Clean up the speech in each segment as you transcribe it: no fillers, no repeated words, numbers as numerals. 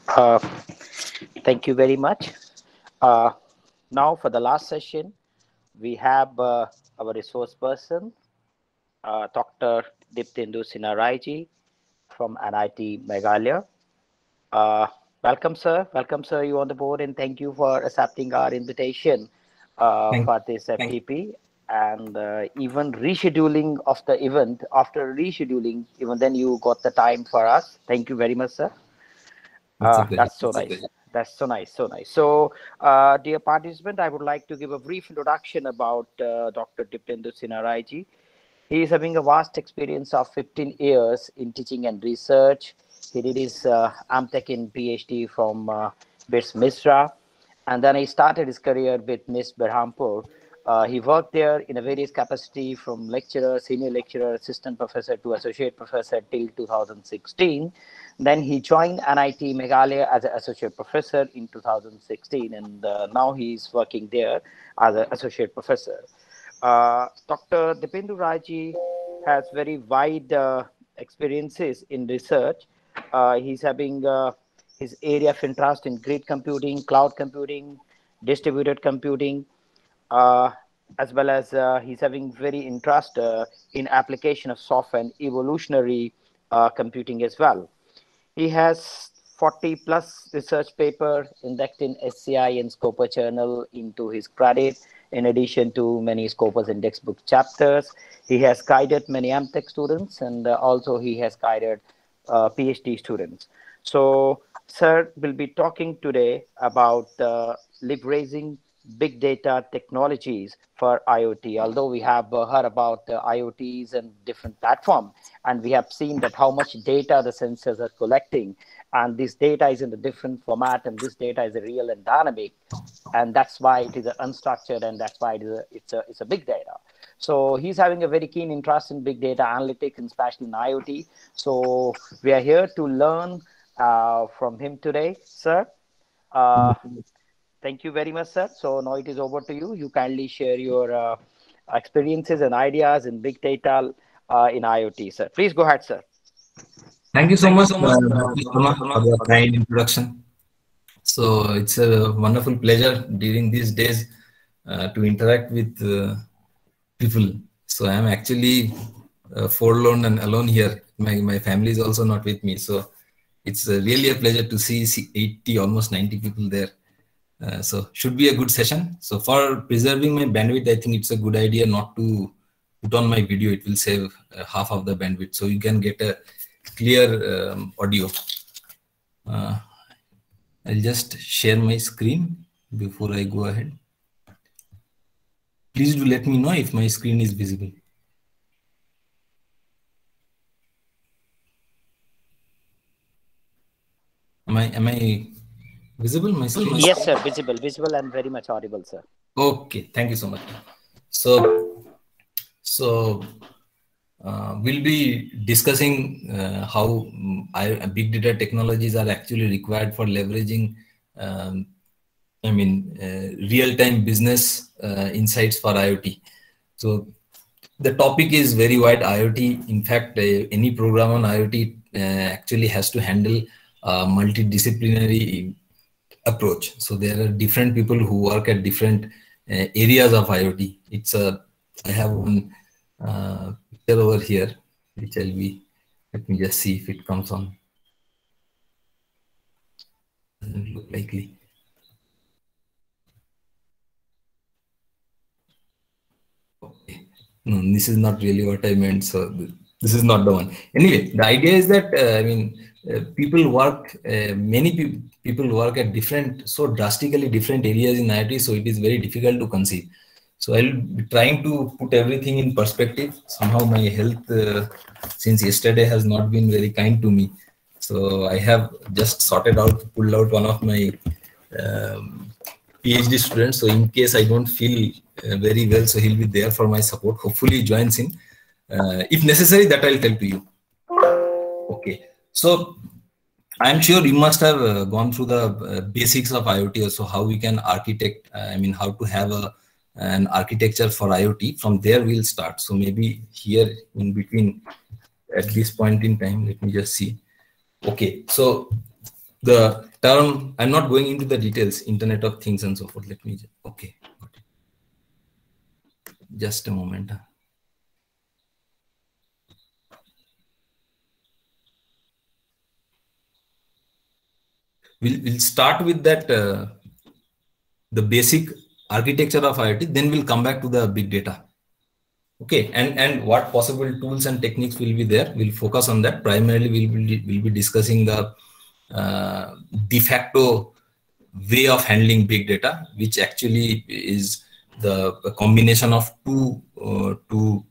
Uh, Thank you very much. Uh, Now, for the last session, we have our resource person, Dr. Diptendu Sinaraiji from NIT Meghalaya. Uh, Welcome, sir. Welcome, sir. You on the board, and thank you for accepting our invitation Thank, for this FTP and even rescheduling of the event. After rescheduling, even then you got the time for us. Thank you very much, sir. it's a pleasure. That's so nice. That's so nice. So nice. So, dear participant, I would like to give a brief introduction about Dr. Diptendu Sinaraiji. He is having a vast experience of 15 years in teaching and research. He did his AmTech in PhD from BITS Misra, and then he started his career with NIST Berhampur. He worked there in a various capacity from lecturer, senior lecturer, assistant professor to associate professor till 2016. Then he joined NIT Meghalaya as an associate professor in 2016, and now he is working there as an associate professor. Dr. Dipendu Raji has very wide experiences in research. He's having his area of interest in grid computing, cloud computing, distributed computing, uh, as well as he's having very interest in application of software and evolutionary computing as well. He has 40 plus research paper indexed in SCI and Scopus journal into his credit, in addition to many Scopus index book chapters. He has guided many MTech students, and also he has guided PhD students. So, sir will be talking today about leveraging big data technologies for IoT. Although we have heard about IoTs and different platforms, and we have seen that how much data the sensors are collecting, and this data is in a different format, and this data is a real and dynamic, and that's why it is unstructured, and that's why it's a big data. So he's having a very keen interest in big data analytics, and especially in IoT. So we are here to learn from him today, sir. Uh, Thank you very much, sir. So now it is over to you. You kindly share your experiences and ideas in big data in IoT, sir. Please go ahead, sir. Thank you so Thank you much, so much, Dr. Dr. Sharma, Sharma, for your for the kind introduction. So it's a wonderful pleasure during these days to interact with people. So I'm actually forlorn and alone here. My family is also not with me. So it's really a pleasure to see 80, almost 90 people there. So should be a good session. So for preserving my bandwidth, I think it's a good idea not to put on my video. It will save half of the bandwidth. So you can get a clear audio. I'll just share my screen before I go ahead. Please do let me know if my screen is visible. Am I visible? My screen? Yes, sir. Visible, and very much audible, sir. Okay, thank you so much. So we'll be discussing how big data technologies are actually required for leveraging, real-time business insights for IoT. So the topic is very wide. IoT, in fact, any program on IoT actually has to handle multidisciplinary approach. So there are different people who work at different areas of IoT. I have one picture over here, which let me just see if it comes on. Doesn't look likely. Okay. No, this is not really what I meant. So this is not the one. Anyway, the idea is that, people work, many people work at so drastically different areas in IoT. So it is very difficult to conceive. So I'll be trying to put everything in perspective. Somehow my health since yesterday has not been very kind to me. So I have just pulled out one of my PhD students. So in case I don't feel very well, so he'll be there for my support. Hopefully he joins in. If necessary, that I'll tell to you. Okay. So I'm sure you must have gone through the basics of IoT, also how we can architect, how to have an architecture for IoT. From there, we'll start. So maybe here in between, at this point in time, let me just see. Okay, so the term, I'm not going into the details, Internet of Things and so forth. Let me, okay, got it. Just a moment. We'll start with that, the basic architecture of IoT, then we'll come back to the big data. Okay, and what possible tools and techniques will be there. We'll focus on that. Primarily, we'll be discussing the de facto way of handling big data, which actually is the combination of two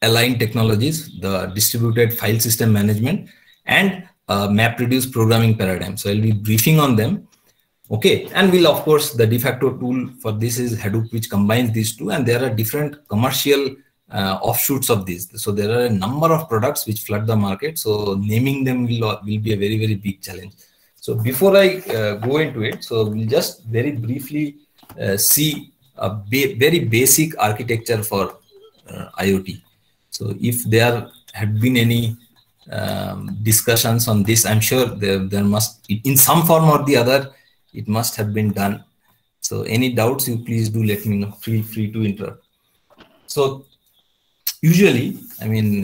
aligned technologies, the distributed file system management and MapReduce programming paradigm. So I'll be briefing on them. Okay, and we'll, of course, the de facto tool for this is Hadoop, which combines these two, and there are different commercial offshoots of this. So there are a number of products which flood the market. So naming them will be a very, very big challenge. So before I go into it, so we'll just very briefly see a very basic architecture for IoT. So if there had been any discussions on this, I'm sure there must, in some form or the other, it must have been done. So any doubts, you please do let me know. Feel free to interrupt. So usually, I mean,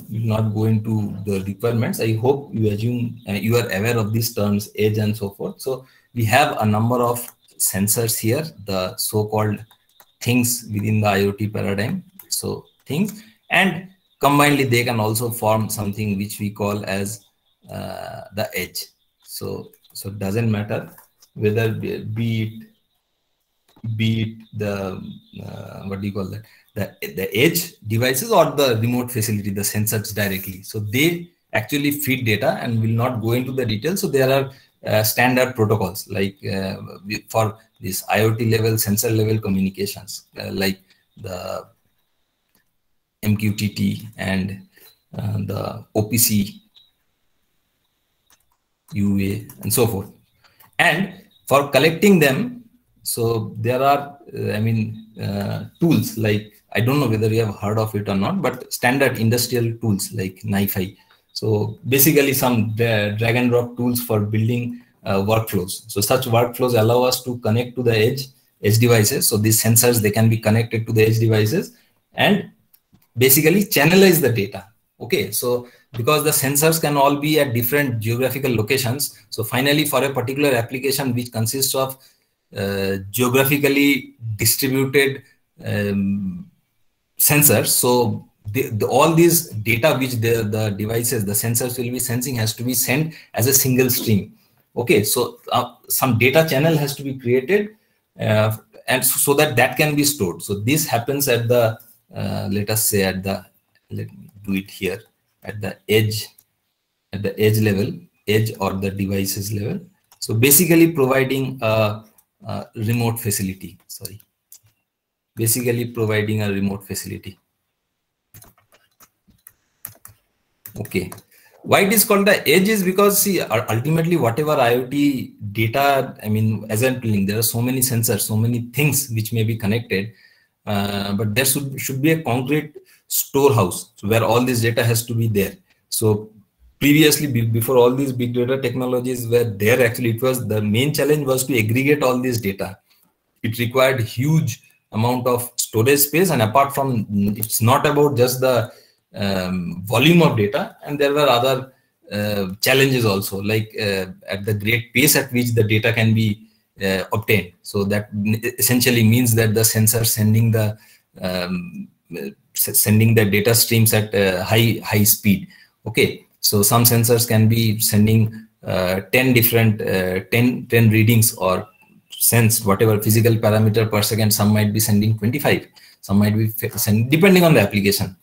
we'll not go into the requirements. I hope you assume you are aware of these terms, edge and so forth. So we have a number of sensors here, the so-called things within the IoT paradigm. So things, and combinedly they can also form something which we call as the edge. So it doesn't matter whether be it the what do you call that, the edge devices or the remote facility, the sensors directly. So they actually feed data, and will not go into the details. So there are standard protocols like for this IoT level, sensor level communications, like the MQTT and the OPC UA and so forth. And for collecting them, so there are tools like, I don't know whether you have heard of it or not, but standard industrial tools like NiFi. So basically some drag and drop tools for building workflows. So such workflows allow us to connect to the edge devices. So these sensors, they can be connected to the edge devices and basically channelize the data. Okay, so because the sensors can all be at different geographical locations, so finally for a particular application which consists of geographically distributed sensors, so all these data which the devices, the sensors will be sensing has to be sent as a single stream. Okay, so some data channel has to be created, and so that can be stored. So this happens at the let us say at the, let me do it here, at the edge level, edge or the devices level. So basically providing a remote facility, basically providing a remote facility. Okay, why it is called the edge is because, see, ultimately whatever IoT data, I mean, as I'm telling, there are so many sensors, so many things which may be connected, but there should be a concrete storehouse where all this data has to be there. So previously, before all these big data technologies were there, actually it was, the main challenge was to aggregate all this data. It required huge amount of storage space, and apart from, it's not about just the volume of data, and there were other challenges also, like at the great pace at which the data can be obtained. So that essentially means that the sensor sending the data streams at high speed. Okay, so some sensors can be sending 10 different 10 readings or sense whatever physical parameter per second. Some might be sending 25, some might be sending, depending on the application.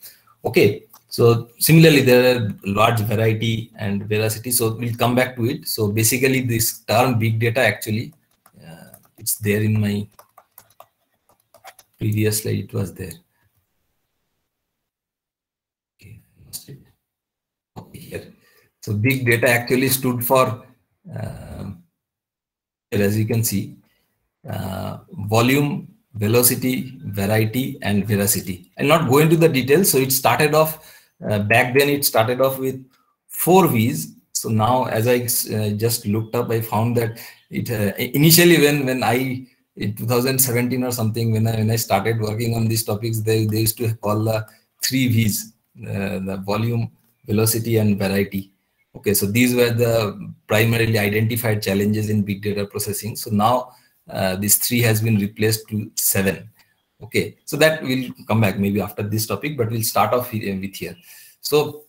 Okay, so similarly there are large variety and veracity, so we'll come back to it. So basically this term big data, actually it's there in my previous slide, it was there. Okay, here. So big data actually stood for as you can see, volume, velocity, variety, and veracity. I'll not go into the details. So it started off back then, it started off with 4 V's. So now, as I just looked up, I found that it initially when I in 2017 or something, when I started working on these topics, they used to call the 3 V's, the volume, velocity, and variety. Okay, so these were the primarily identified challenges in big data processing. So now this 3 has been replaced to 7. Okay, so that will come back maybe after this topic, but we'll start off with here. So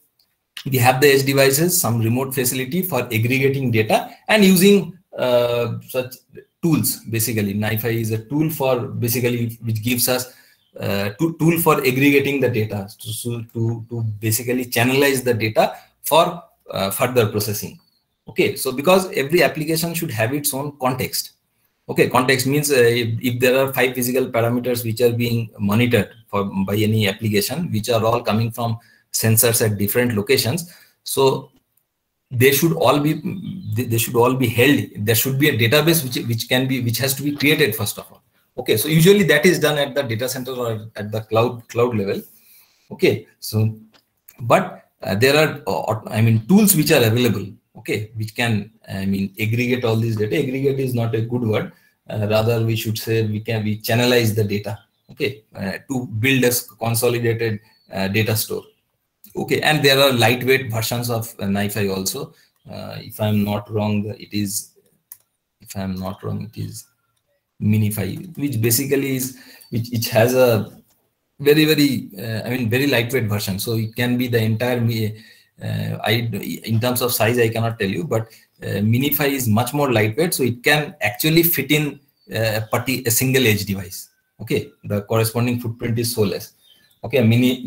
we have the edge devices, some remote facility for aggregating data and using such tools. Basically, NiFi is a tool for basically which gives us tool for aggregating the data to basically channelize the data for further processing. Okay, so because every application should have its own context. Okay, context means if there are 5 physical parameters which are being monitored by any application, which are all coming from sensors at different locations, so they should all be held. There should be a database which has to be created first of all. Okay, so usually that is done at the data center or at the cloud level. Okay, so but there are tools which are available. Okay, which can aggregate all this data. Aggregate is not a good word. Rather, we should say we channelize the data. Okay, to build a consolidated data store. Okay, and there are lightweight versions of NiFi also. If I'm not wrong, it is MiniFi, which basically is which has a very very lightweight version. So it can be the entire. In terms of size, I cannot tell you, but MiniFi is much more lightweight, so it can actually fit in a single edge device. Okay, the corresponding footprint is so less. Okay,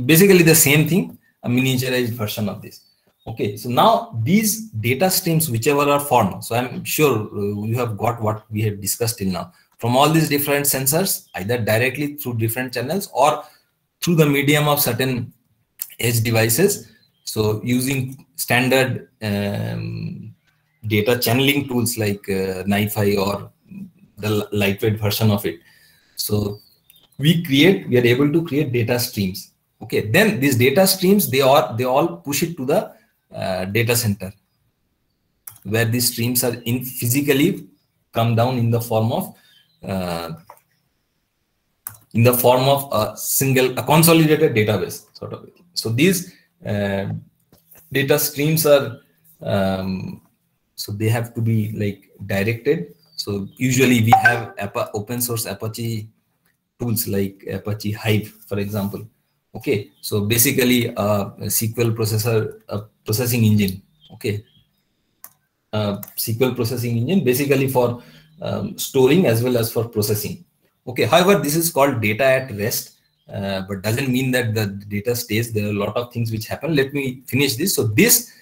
basically the same thing, a miniaturized version of this. Okay, so now these data streams, whichever are formed, so I'm sure you have got what we have discussed till now from all these different sensors, either directly through different channels or through the medium of certain edge devices. So using standard data channeling tools like NiFi or the lightweight version of it. So we are able to create data streams. Okay, then these data streams, they all push it to the data center, where these streams are physically come down in the form of a consolidated database sort of. So these data streams are so they have to be like directed. So usually we have open source Apache tools like Apache Hive, for example. Okay, so basically a SQL processing engine. Okay, SQL processing engine basically for storing as well as for processing. Okay, however, this is called data at rest, but doesn't mean that the data stays. There are a lot of things which happen. Let me finish this. So this,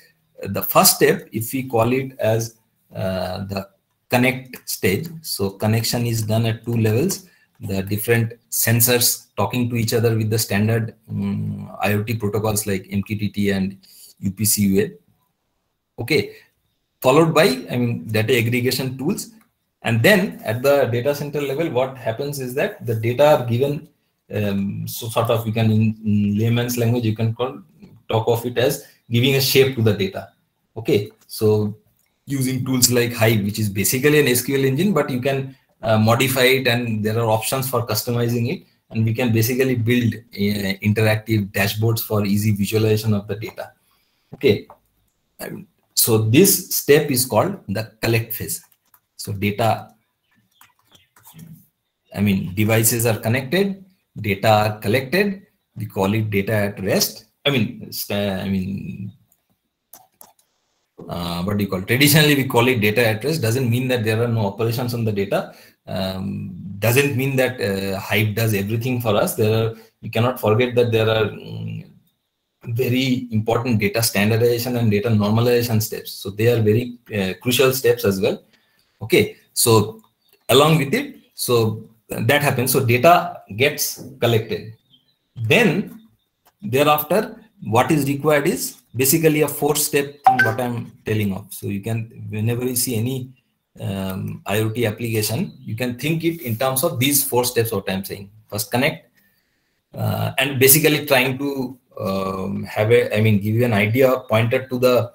the first step, if we call it as the connect stage. So connection is done at 2 levels. The different sensors talking to each other with the standard IoT protocols like MQTT and UPC UA. Okay, followed by data aggregation tools. And then at the data center level, what happens is that the data are given, so sort of, you can in layman's language, you can talk of it as giving a shape to the data. Okay, so using tools like Hive, which is basically an SQL engine, but you can modify it, and there are options for customizing it, and we can basically build interactive dashboards for easy visualization of the data. Okay, so this step is called the collect phase. So devices are connected, data are collected. We call it data at rest. What do you call it? Traditionally, we call it data at rest. Doesn't mean that there are no operations on the data. Doesn't mean that Hive does everything for us. We cannot forget that there are very important data standardization and data normalization steps. So they are very crucial steps as well. Okay, so along with it, so that happens. So data gets collected. Then thereafter, what is required is basically a 4-step thing what I'm telling of. So you can, whenever you see any IoT application, you can think it in terms of these 4 steps what I'm saying. First, connect, and basically trying to give you an idea pointed to the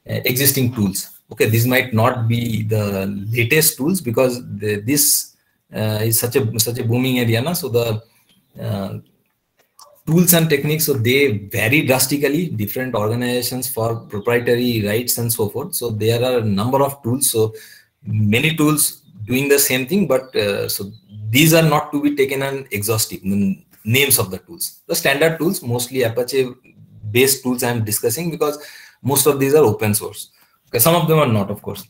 existing tools. Okay, these might not be the latest tools because this is such a booming area now. So the tools and techniques, so they vary drastically, different organizations for proprietary rights and so forth. So there are a number of tools, so many tools doing the same thing, but so these are not to be taken as exhaustive names of the tools. The standard tools, mostly Apache based tools I'm discussing, because most of these are open source. Okay, some of them are not, of course.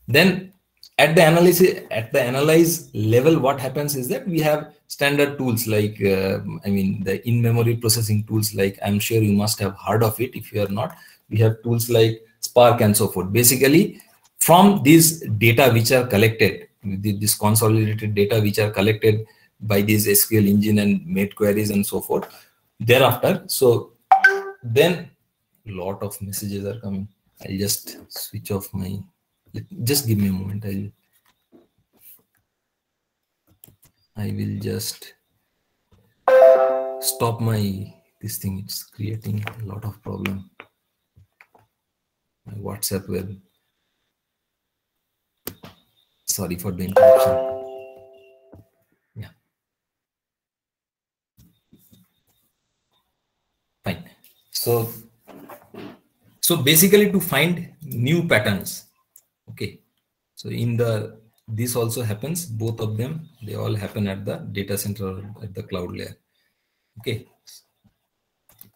Then at the analyze level, what happens is that we have standard tools like the in-memory processing tools, like I'm sure you must have heard of it. If you are not, we have tools like Spark and so forth. Basically, from these data which are collected, this consolidated data which are collected by this SQL engine and made queries and so forth, thereafter, so then a lot of messages are coming. I'll just switch off my, just give me a moment. I will just stop my this thing. It's creating a lot of problem. My WhatsApp web. Sorry for the interruption. Yeah. Fine. So basically to find new patterns. Okay. So in this also happens, both of them, they all happen at the data center, at the cloud layer. Okay.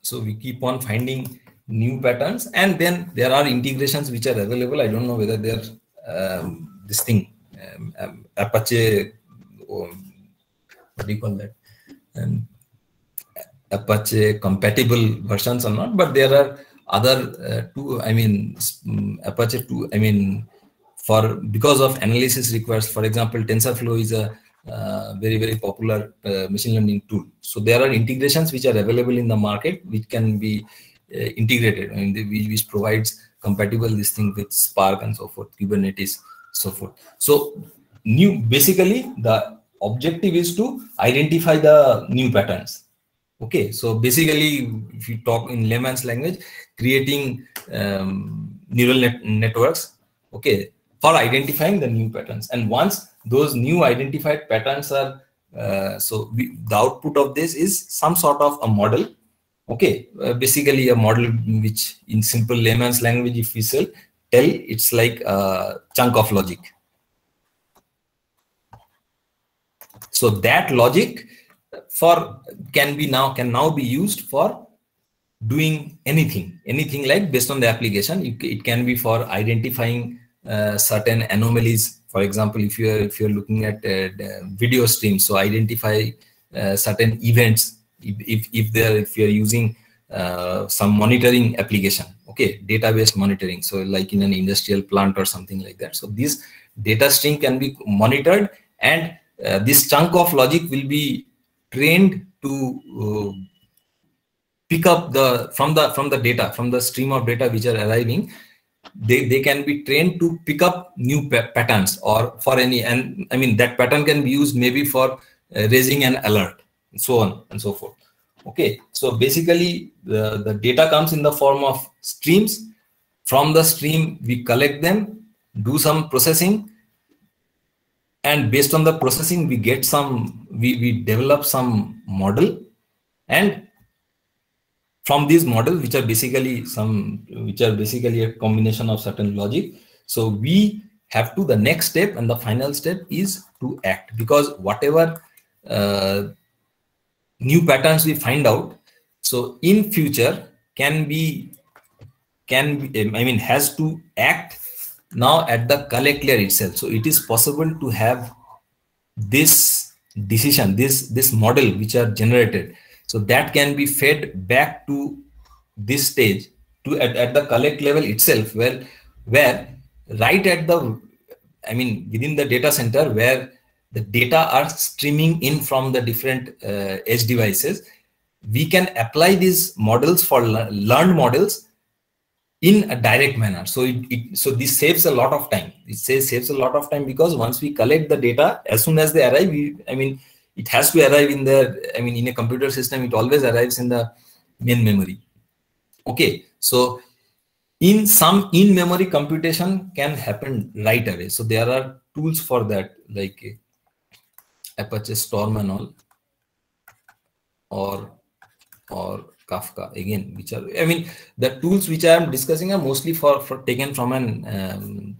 So we keep on finding new patterns, and then there are integrations which are available. I don't know whether they're this thing, Apache, what do you call that? Apache compatible versions or not, but there are other Apache because of analysis requires, for example, TensorFlow is a very, very popular machine learning tool. So there are integrations which are available in the market which can be integrated, which provides compatible this thing with Spark and so forth, Kubernetes, so forth. So basically the objective is to identify the new patterns. Okay, so basically, if you talk in layman's language, creating neural networks, okay, for identifying the new patterns. And once those new identified patterns are, the output of this is some sort of a model. Okay, basically a model which, in simple layman's language, if we tell, it's like a chunk of logic. So that logic can now be used for doing anything like based on the application. It can be for identifying certain anomalies. For example, if you're looking at video streams, so identify certain events. If you're using some monitoring application, okay, database monitoring, so like in an industrial plant or something like that. So this data string can be monitored, and this chunk of logic will be trained to pick up from the stream of data which are arriving. They can be trained to pick up new patterns, or for any, and that pattern can be used maybe for raising an alert, and so on and so forth. Okay, so basically the data comes in the form of streams. From the stream we collect them, do some processing, and based on the processing we get we develop some model, and from these models, which are basically a combination of certain logic, so we have to, the next step and the final step is to act, because whatever new patterns we find out, so in future has to act now at the collect layer itself. So it is possible to have this decision, this model which are generated, so that can be fed back to this stage, to at the collect level itself, where right at the within the data center, where the data are streaming in from the different edge devices, we can apply these models for learned models in a direct manner. So so this saves a lot of time. It saves a lot of time, because once we collect the data, as soon as they arrive, it has to arrive in in a computer system, it always arrives in the main memory. Okay, so In some in-memory computation can happen right away. So there are tools for that, like Apache Storm and all, or Kafka again, which are, I mean, the tools which I am discussing are mostly for taken from an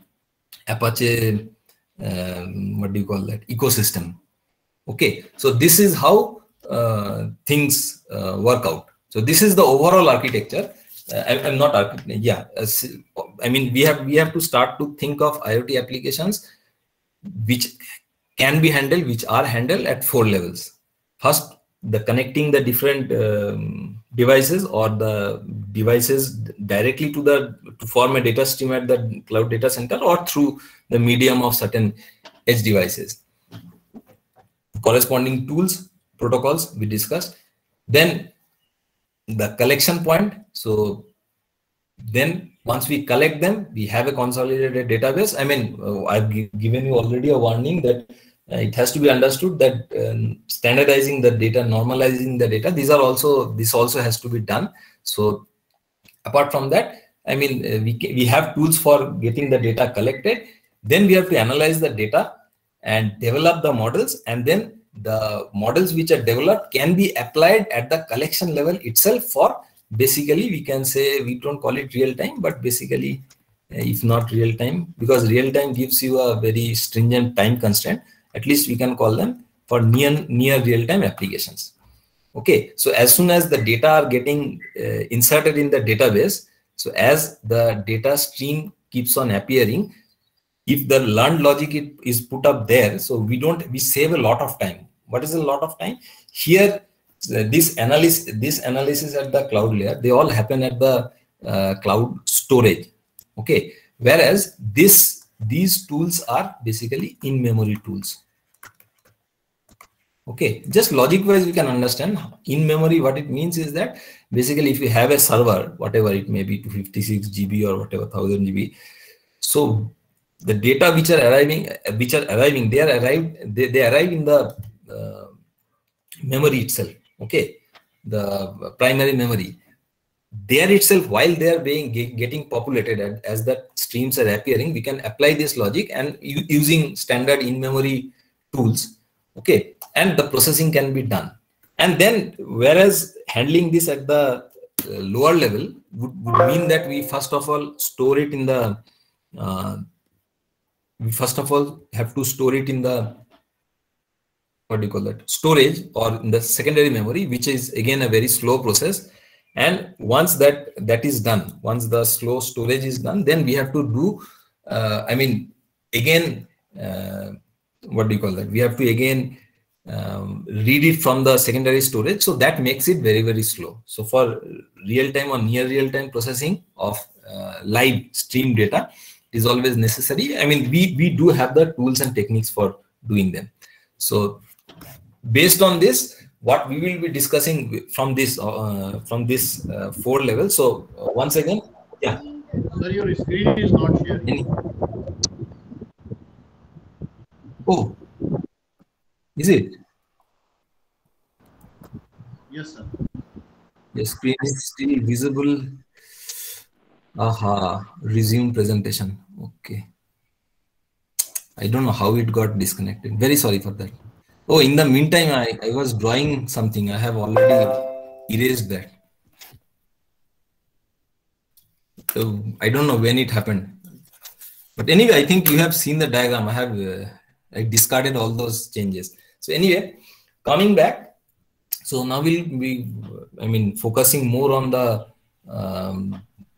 Apache, what do you call that, ecosystem. Okay, so this is how things work out. So this is the overall architecture. I'm not architect. Yeah, I mean, we have to start to think of IoT applications which can be handled, which are handled at 4 levels. First, the connecting the different devices, or the devices directly to form a data stream at the cloud data center, or through the medium of certain edge devices. Corresponding tools, protocols we discussed. Then the collection point. So then once we collect them, we have a consolidated database. I mean, I've given you already a warning that it has to be understood that standardizing the data, normalizing the data, this also has to be done. So apart from that, I mean, we have tools for getting the data collected. Then we have to analyze the data and develop the models, and then the models which are developed can be applied at the collection level itself for, basically, we can say, we don't call it real time, but basically, if not real time, because real time gives you a very stringent time constraint, at least we can call them for near real time applications. Okay, so as soon as the data are getting inserted in the database, so as the data stream keeps on appearing, if the learned logic is put up there, so we save a lot of time. What is a lot of time? Here, this analysis at the cloud layer, they all happen at the cloud storage. Okay, whereas these tools are basically in-memory tools. Okay, just logic-wise, we can understand in-memory. What it means is that basically, if you have a server, whatever it may be, 256 GB or whatever 1000 GB, so the data which are arriving, they arrive in the memory itself. Okay, the primary memory. There itself, while they are getting populated, as the streams are appearing, we can apply this logic and using standard in-memory tools. Okay, and the processing can be done. And then, whereas handling this at the lower level would mean that we first of all store it in the we first of all have to store it in the, what do you call that, storage, or in the secondary memory, which is again a very slow process. And once that is done, once the slow storage is done, then we have to do, I mean, again, what do you call that? We have to again read it from the secondary storage. So that makes it very, very slow. So for real time or near real time processing of live stream data is always necessary. I mean, we do have the tools and techniques for doing them. So based on this, what we will be discussing from this 4 levels. So once again, yeah. Sir, your screen is not sharing. Oh, is it? Yes, sir. Your screen is still visible. Aha, resume presentation. Okay. I don't know how it got disconnected. Very sorry for that. Oh, in the meantime, I was drawing something. I have already erased that. So I don't know when it happened. But anyway, I think you have seen the diagram. I have I discarded all those changes. So anyway, coming back. So now we'll be, I mean, focusing more on the, I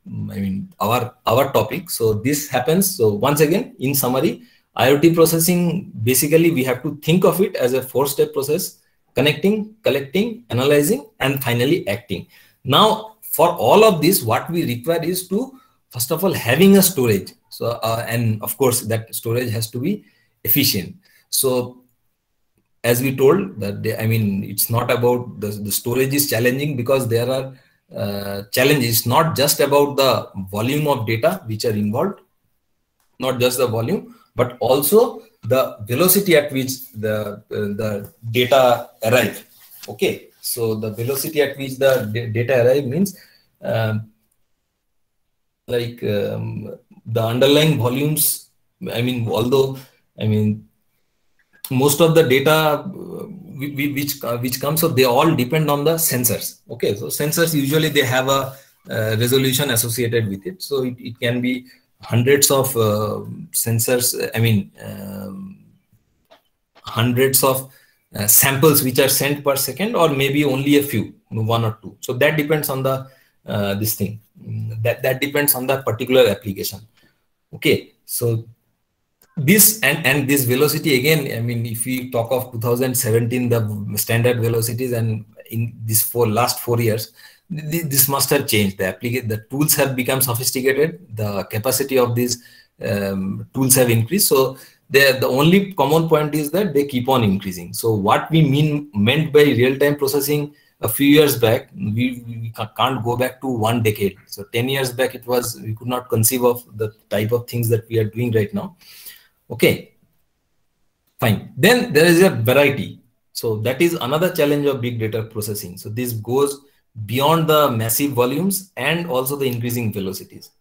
mean, our topic. So this happens. So once again, in summary, IoT processing, basically we have to think of it as a 4-step process: connecting, collecting, analyzing, and finally acting. Now, for all of this, what we require is to, first of all, having a storage. So, and of course, that storage has to be efficient. So, as we told that, I mean, it's not about the storage is challenging because there are challenges, not just about the volume of data which are involved, not just the volume, but also the velocity at which the data arrive. Okay, so the velocity at which the data arrive means like the underlying volumes. I mean, although most of the data which comes, so they all depend on the sensors. Okay, so sensors usually they have a resolution associated with it. So it can be hundreds of sensors. Hundreds of samples which are sent per second, or maybe only a few, one or two. So that depends on the this thing. That depends on the particular application. Okay, so this and this velocity again, I mean, if we talk of 2017, the standard velocities, and in this last 4 years, this must have changed. The tools have become sophisticated. The capacity of these tools have increased. So the only common point is that they keep on increasing. So what we meant by real-time processing a few years back, we can't go back to 1 decade. So 10 years back, we could not conceive of the type of things that we are doing right now. Okay, fine. Then there is a variety. So that is another challenge of big data processing. So this goes beyond the massive volumes and also the increasing velocities.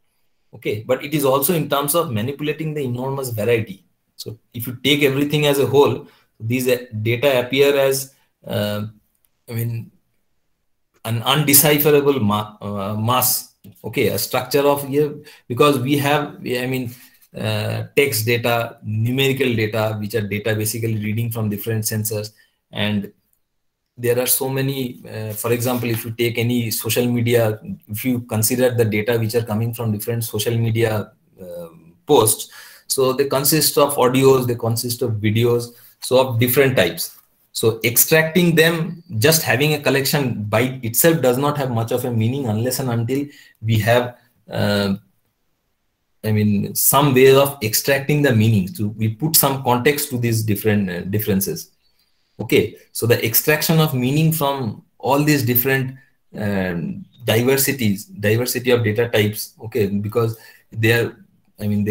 Okay, but it is also in terms of manipulating the enormous variety. So if you take everything as a whole, these data appear as, an undecipherable mass. Okay, a structure of here, because we have, text data, numerical data, which are data basically reading from different sensors. And there are so many, for example, if you take any social media, if you consider the data which are coming from different social media posts, so they consist of audios, they consist of videos, so of different types. So extracting them, just having a collection by itself does not have much of a meaning unless and until we have some way of extracting the meaning. So we put some context to these different differences. Okay, so the extraction of meaning from all these different diversity of data types. Okay, because they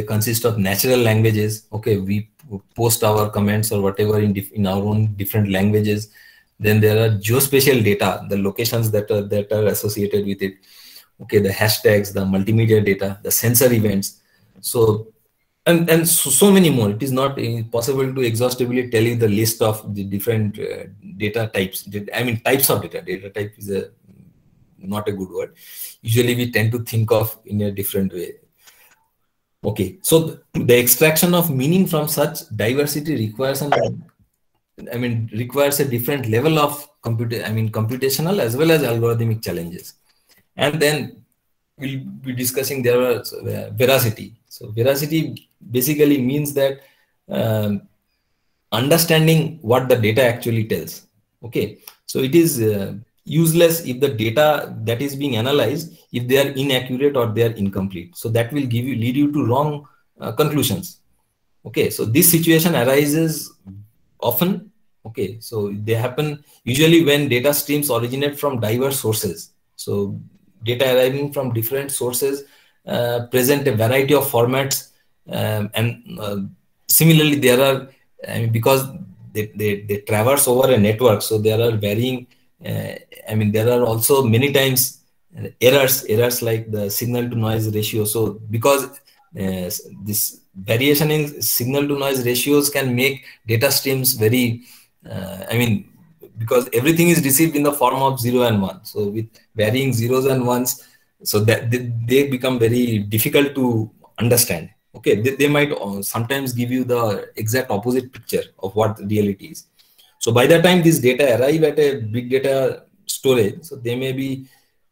consist of natural languages. Okay, we post our comments or whatever in our own different languages. Then there are geospatial data, the locations that are associated with it. Okay, the hashtags, the multimedia data, the sensor events. So and so many more. It is not possible to exhaustively tell you the list of the different data types. Types of data. Data type is not a good word. Usually we tend to think of in a different way. Okay, so the extraction of meaning from such diversity requires requires a different level of computational as well as algorithmic challenges. And then we'll be discussing there veracity. So veracity basically means that understanding what the data actually tells. Okay, so it is useless if the data that is being analyzed, if they are inaccurate or they are incomplete. So that will lead you to wrong conclusions. Okay, so this situation arises often. Okay, so they happen usually when data streams originate from diverse sources. So data arriving from different sources present a variety of formats, and similarly there are because they traverse over a network, so there are varying there are also many times errors like the signal to noise ratio. So because this variation in signal to noise ratios can make data streams very because everything is received in the form of 0 and 1. So with varying zeros and ones, so that they become very difficult to understand. Okay, they might sometimes give you the exact opposite picture of what the reality is. So by the time these data arrive at a big data storage, so they may be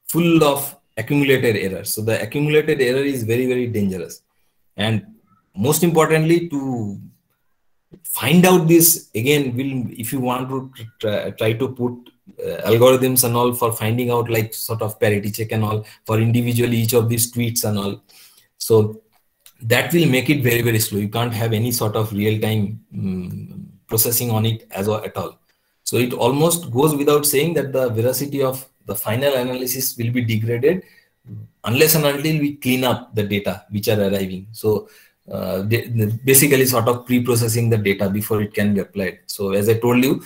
full of accumulated errors. So the accumulated error is very, very dangerous. And most importantly, to find out this, again, if you want to try to put algorithms and all for finding out like sort of parity check and all for individually each of these tweets and all. So that will make it very, very slow. You can't have any sort of real-time processing on it at all. So it almost goes without saying that the veracity of the final analysis will be degraded unless and until we clean up the data which are arriving. So basically sort of pre-processing the data before it can be applied. So as I told you,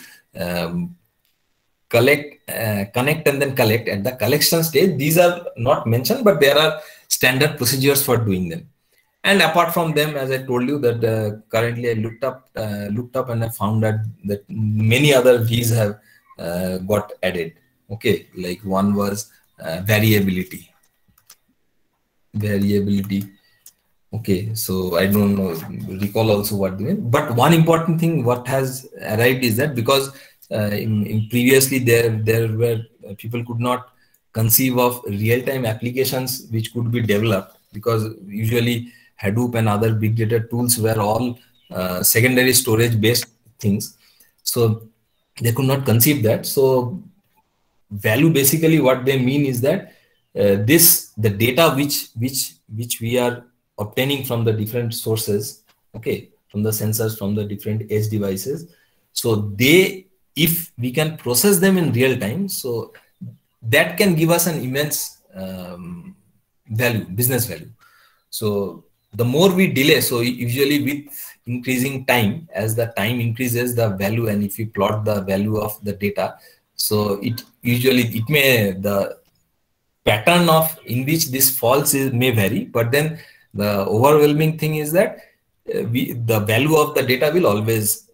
connect and then collect. At the collection stage, these are not mentioned, but there are standard procedures for doing them. And apart from them, as I told you that currently I looked up and I found that many other V's have got added. Okay, like one was variability. Okay, so I don't know, recall also what they mean. But one important thing what has arrived is that because in previously there were people could not conceive of real-time applications which could be developed, because usually Hadoop and other big data tools were all secondary storage based things. So they could not conceive that. So value, basically what they mean is that the data which we are obtaining from the different sources, okay, from the sensors, from the different edge devices, so if we can process them in real time, so that can give us an immense business value. So the more we delay, so usually with increasing time, as the time increases the value, and if you plot the value of the data, so the pattern of in which this falls may vary, but then the overwhelming thing is that the value of the data will always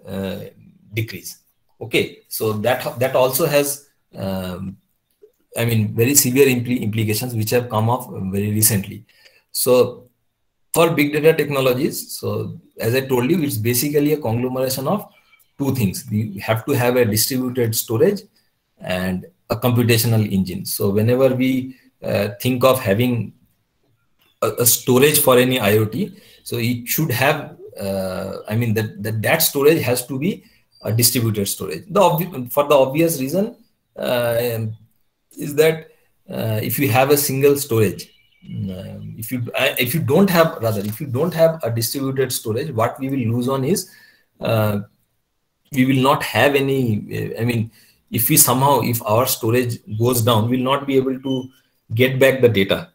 decrease. Okay, so that also has very severe implications which have come up very recently. So for big data technologies, so as I told you, it's basically a conglomeration of two things. We have to have a distributed storage and a computational engine. So whenever we think of having a storage for any IoT, so it should have that storage has to be a distributed storage. For the obvious reason is that if you have a single storage, if you don't have a distributed storage, what we will lose on is we will not have any. If our storage goes down, we'll not be able to get back the data.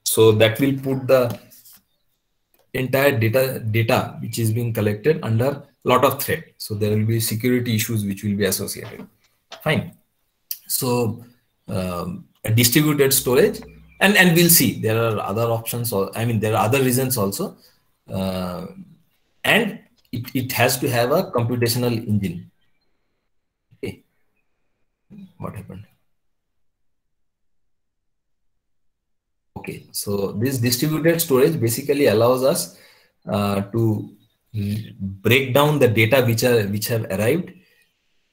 So that will put the entire data which is being collected under a lot of threat. So there will be security issues which will be associated. Fine. So a distributed storage, and we'll see there are other options, or there are other reasons also, and it has to have a computational engine. Okay, what happened? Okay, so this distributed storage basically allows us to break down the data which have arrived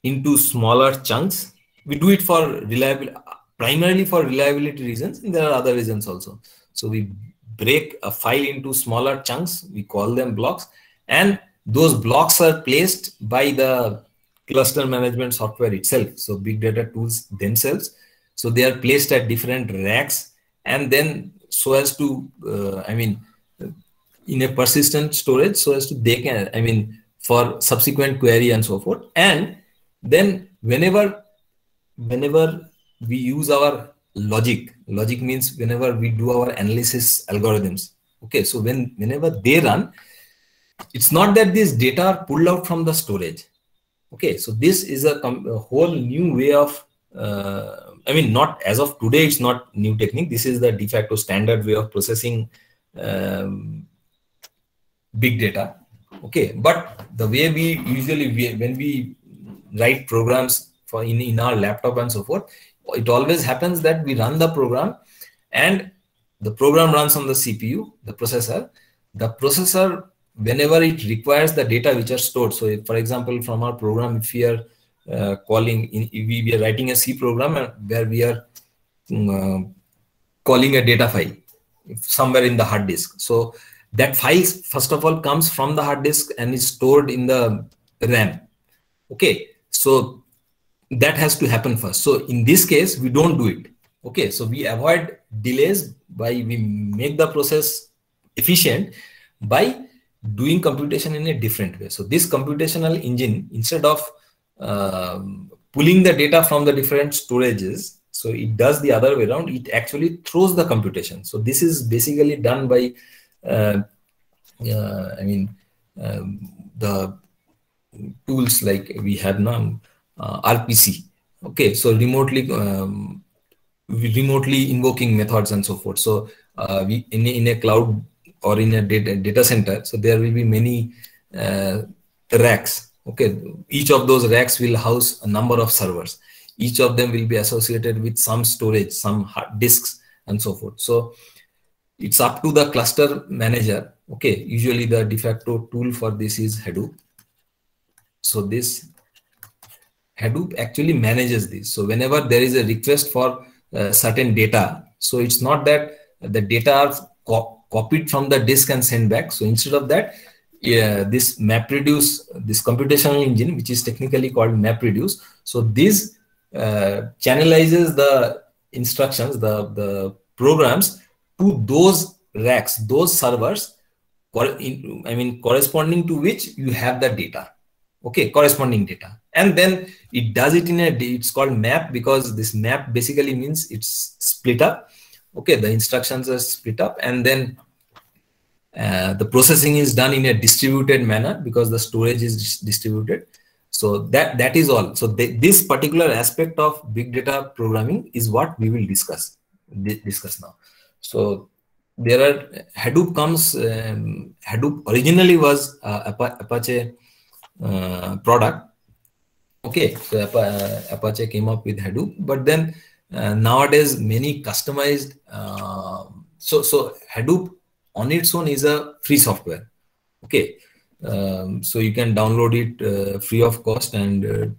into smaller chunks. We do it for primarily for reliability reasons, and there are other reasons also. So we break a file into smaller chunks, we call them blocks, and those blocks are placed by the cluster management software itself. So big data tools themselves. So they are placed at different racks, and then so as to, in a persistent storage, so as to they can, for subsequent query and so forth. And then whenever we use our logic means whenever we do our analysis algorithms. Okay, so whenever they run, it's not that these data are pulled out from the storage. Okay, so this is a whole new way of, not as of today, it's not new technique. This is the de facto standard way of processing big data. Okay, but the way we usually, when we write programs for in our laptop and so forth, it always happens that we run the program, and the program runs on the CPU, the processor. The processor, whenever it requires the data which are stored. So if, for example, from our program, if we are we are writing a C program where we are calling a data file somewhere in the hard disk. So that file, first of all, comes from the hard disk and is stored in the RAM. Okay, so that has to happen first. So in this case, we don't do it. Okay, so we avoid delays we make the process efficient by doing computation in a different way. So this computational engine, instead of pulling the data from the different storages, so it does the other way around. It actually throws the computation. So this is basically done by the tools like we have now, RPC. Okay, so remotely remotely invoking methods and so forth. So we in a cloud or in a data center, so there will be many racks. Okay, each of those racks will house a number of servers. Each of them will be associated with some storage, some hard disks, and so forth. So it's up to the cluster manager. Okay, usually the de facto tool for this is Hadoop. So this Hadoop actually manages this. So whenever there is a request for certain data, so it's not that the data are copied from the disk and sent back. So instead of that, this MapReduce, this computational engine, which is technically called MapReduce, so this channelizes the instructions, the programs to those racks, those servers, corresponding to which you have the data. Okay, corresponding data, and then it does it in a, it's called map, because this map basically means it's split up. Okay, the instructions are split up, and then the processing is done in a distributed manner because the storage is distributed. So that is all. So this particular aspect of big data programming is what we will discuss now. So there are Hadoop comes. Hadoop originally was Apache product. Okay, so Apache came up with Hadoop, but then nowadays many customized. So Hadoop on its own is a free software. Okay, so you can download it free of cost and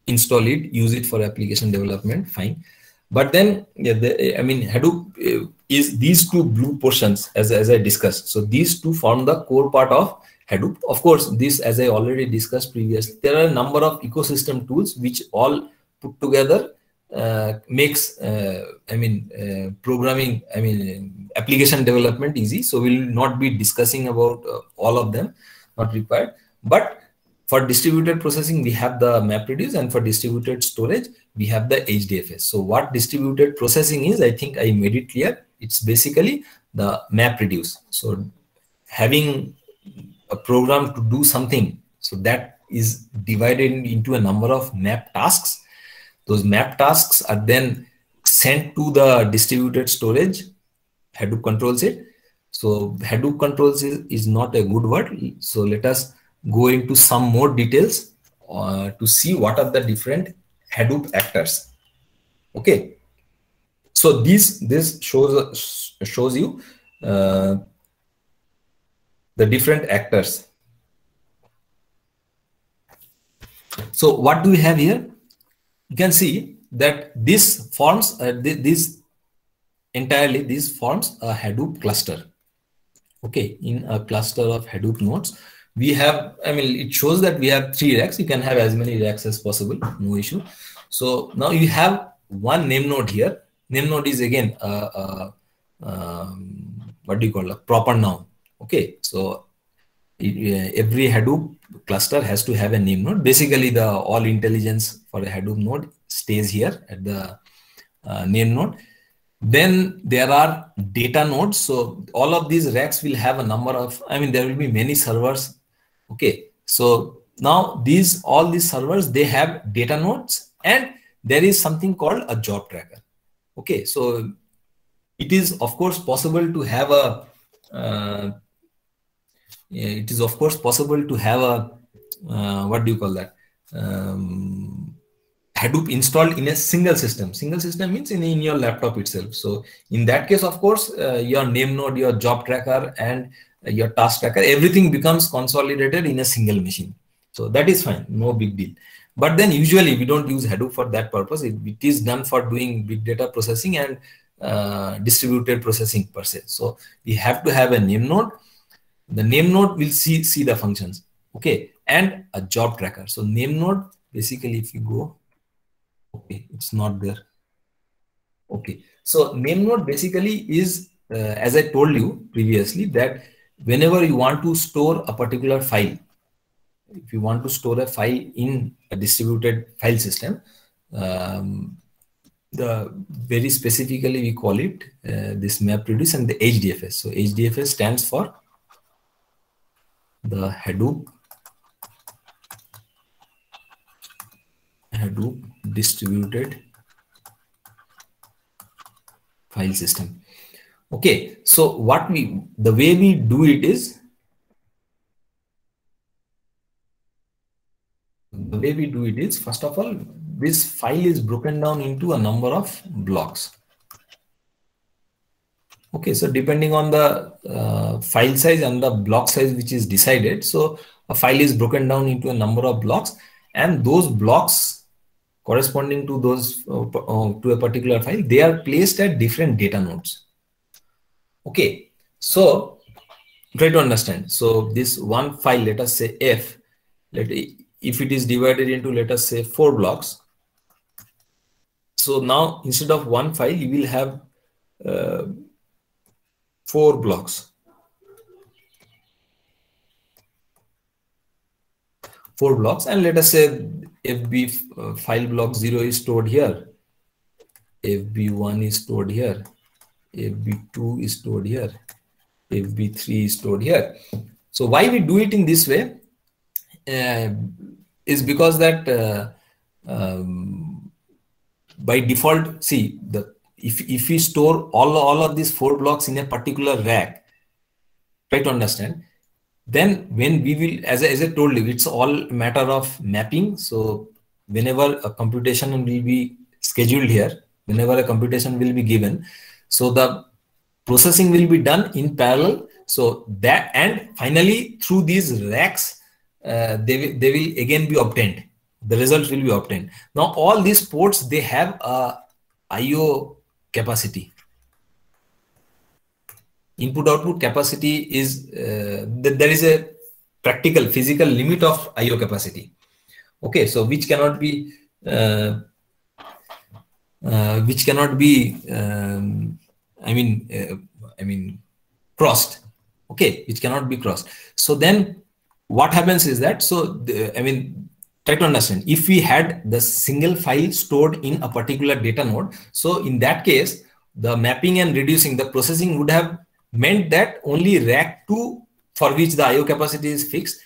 install it, use it for application development. Fine, but then Hadoop is these two blue portions as I discussed. So these two form the core part of Hadoop. Of course, this, as I already discussed previously, there are a number of ecosystem tools which all put together makes programming, application development easy. So we'll not be discussing about all of them, not required. But for distributed processing, we have the MapReduce, and for distributed storage, we have the HDFS. So what distributed processing is, I think I made it clear. It's basically the MapReduce. So having a program to do something, so that is divided into a number of map tasks. Those map tasks are then sent to the distributed storage. Hadoop controls it. So Hadoop controls is not a good word. So let us go into some more details to see what are the different Hadoop actors. Okay. So this shows you the different actors. So what do we have here? You can see that this forms entirely this forms a Hadoop cluster. Okay, in a cluster of Hadoop nodes, we have, it shows that we have 3 racks. You can have as many racks as possible, no issue. So now you have one name node here. Name node is again what do you call a proper noun. Okay, so every Hadoop cluster has to have a name node. Basically, the all intelligence for a Hadoop node stays here at the name node. Then there are data nodes. So all of these racks will have a number of, there will be many servers. Okay, so now all these servers, they have data nodes, and there is something called a job tracker. Okay, so it is of course possible to have a what do you call that? Hadoop installed in a single system. Single system means in your laptop itself. So in that case, of course, your name node, your job tracker, and your task tracker, everything becomes consolidated in a single machine. So that is fine, no big deal. But then usually we don't use Hadoop for that purpose. It is done for doing big data processing and distributed processing per se. So we have to have a name node. The name node will see the functions. Okay, and a job tracker. So name node, basically, if you go, okay, it's not there. Okay, so name node basically is, as I told you previously, that whenever you want to store a particular file, if you want to store a file in a distributed file system, very specifically we call it this MapReduce and the HDFS. So HDFS stands for the Hadoop distributed file system. Okay, so the way we do it is, first of all, this file is broken down into a number of blocks. Okay, so depending on the file size and the block size which is decided, so a file is broken down into a number of blocks, and those blocks corresponding to those to a particular file, they are placed at different data nodes. Okay, so try to understand. So this one file, let us say F, if it is divided into, let us say, 4 blocks. So now instead of one file, you will have 4 blocks. 4 blocks, and let us say FB file block 0 is stored here, FB1 is stored here, FB2 is stored here, FB3 is stored here. So why we do it in this way is because that by default, see, if we store all of these 4 blocks in a particular rack, try to understand, then when we will, as I told you, it's all matter of mapping. So whenever a computation will be scheduled here, whenever a computation will be given, so the processing will be done in parallel. So that, and finally through these racks, they will again be obtained. The result will be obtained. Now all these ports, they have a IO capacity. Input output capacity is there is a practical physical limit of IO capacity. Okay, so which cannot be crossed. Okay, which cannot be crossed. So then what happens is that, so try to understand, if we had the single file stored in a particular data node, so in that case, the mapping and reducing, the processing would have meant that only rack 2, for which the IO capacity is fixed,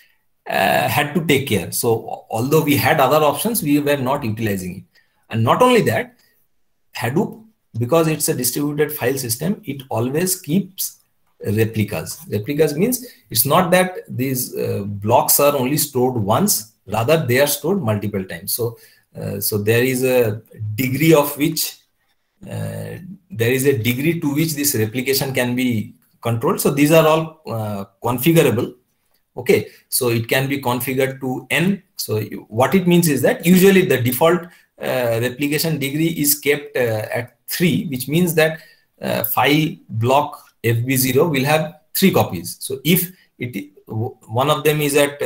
had to take care. So although we had other options, we were not utilizing it. And not only that, Hadoop, because it's a distributed file system, it always keeps replicas. Replicas means it's not that these blocks are only stored once, rather they are stored multiple times. So there is a degree of which to which this replication can be controlled. So these are all configurable. Okay, so it can be configured to n. So what it means is that usually the default replication degree is kept at 3, which means that file block FB0 will have 3 copies. So if one of them is at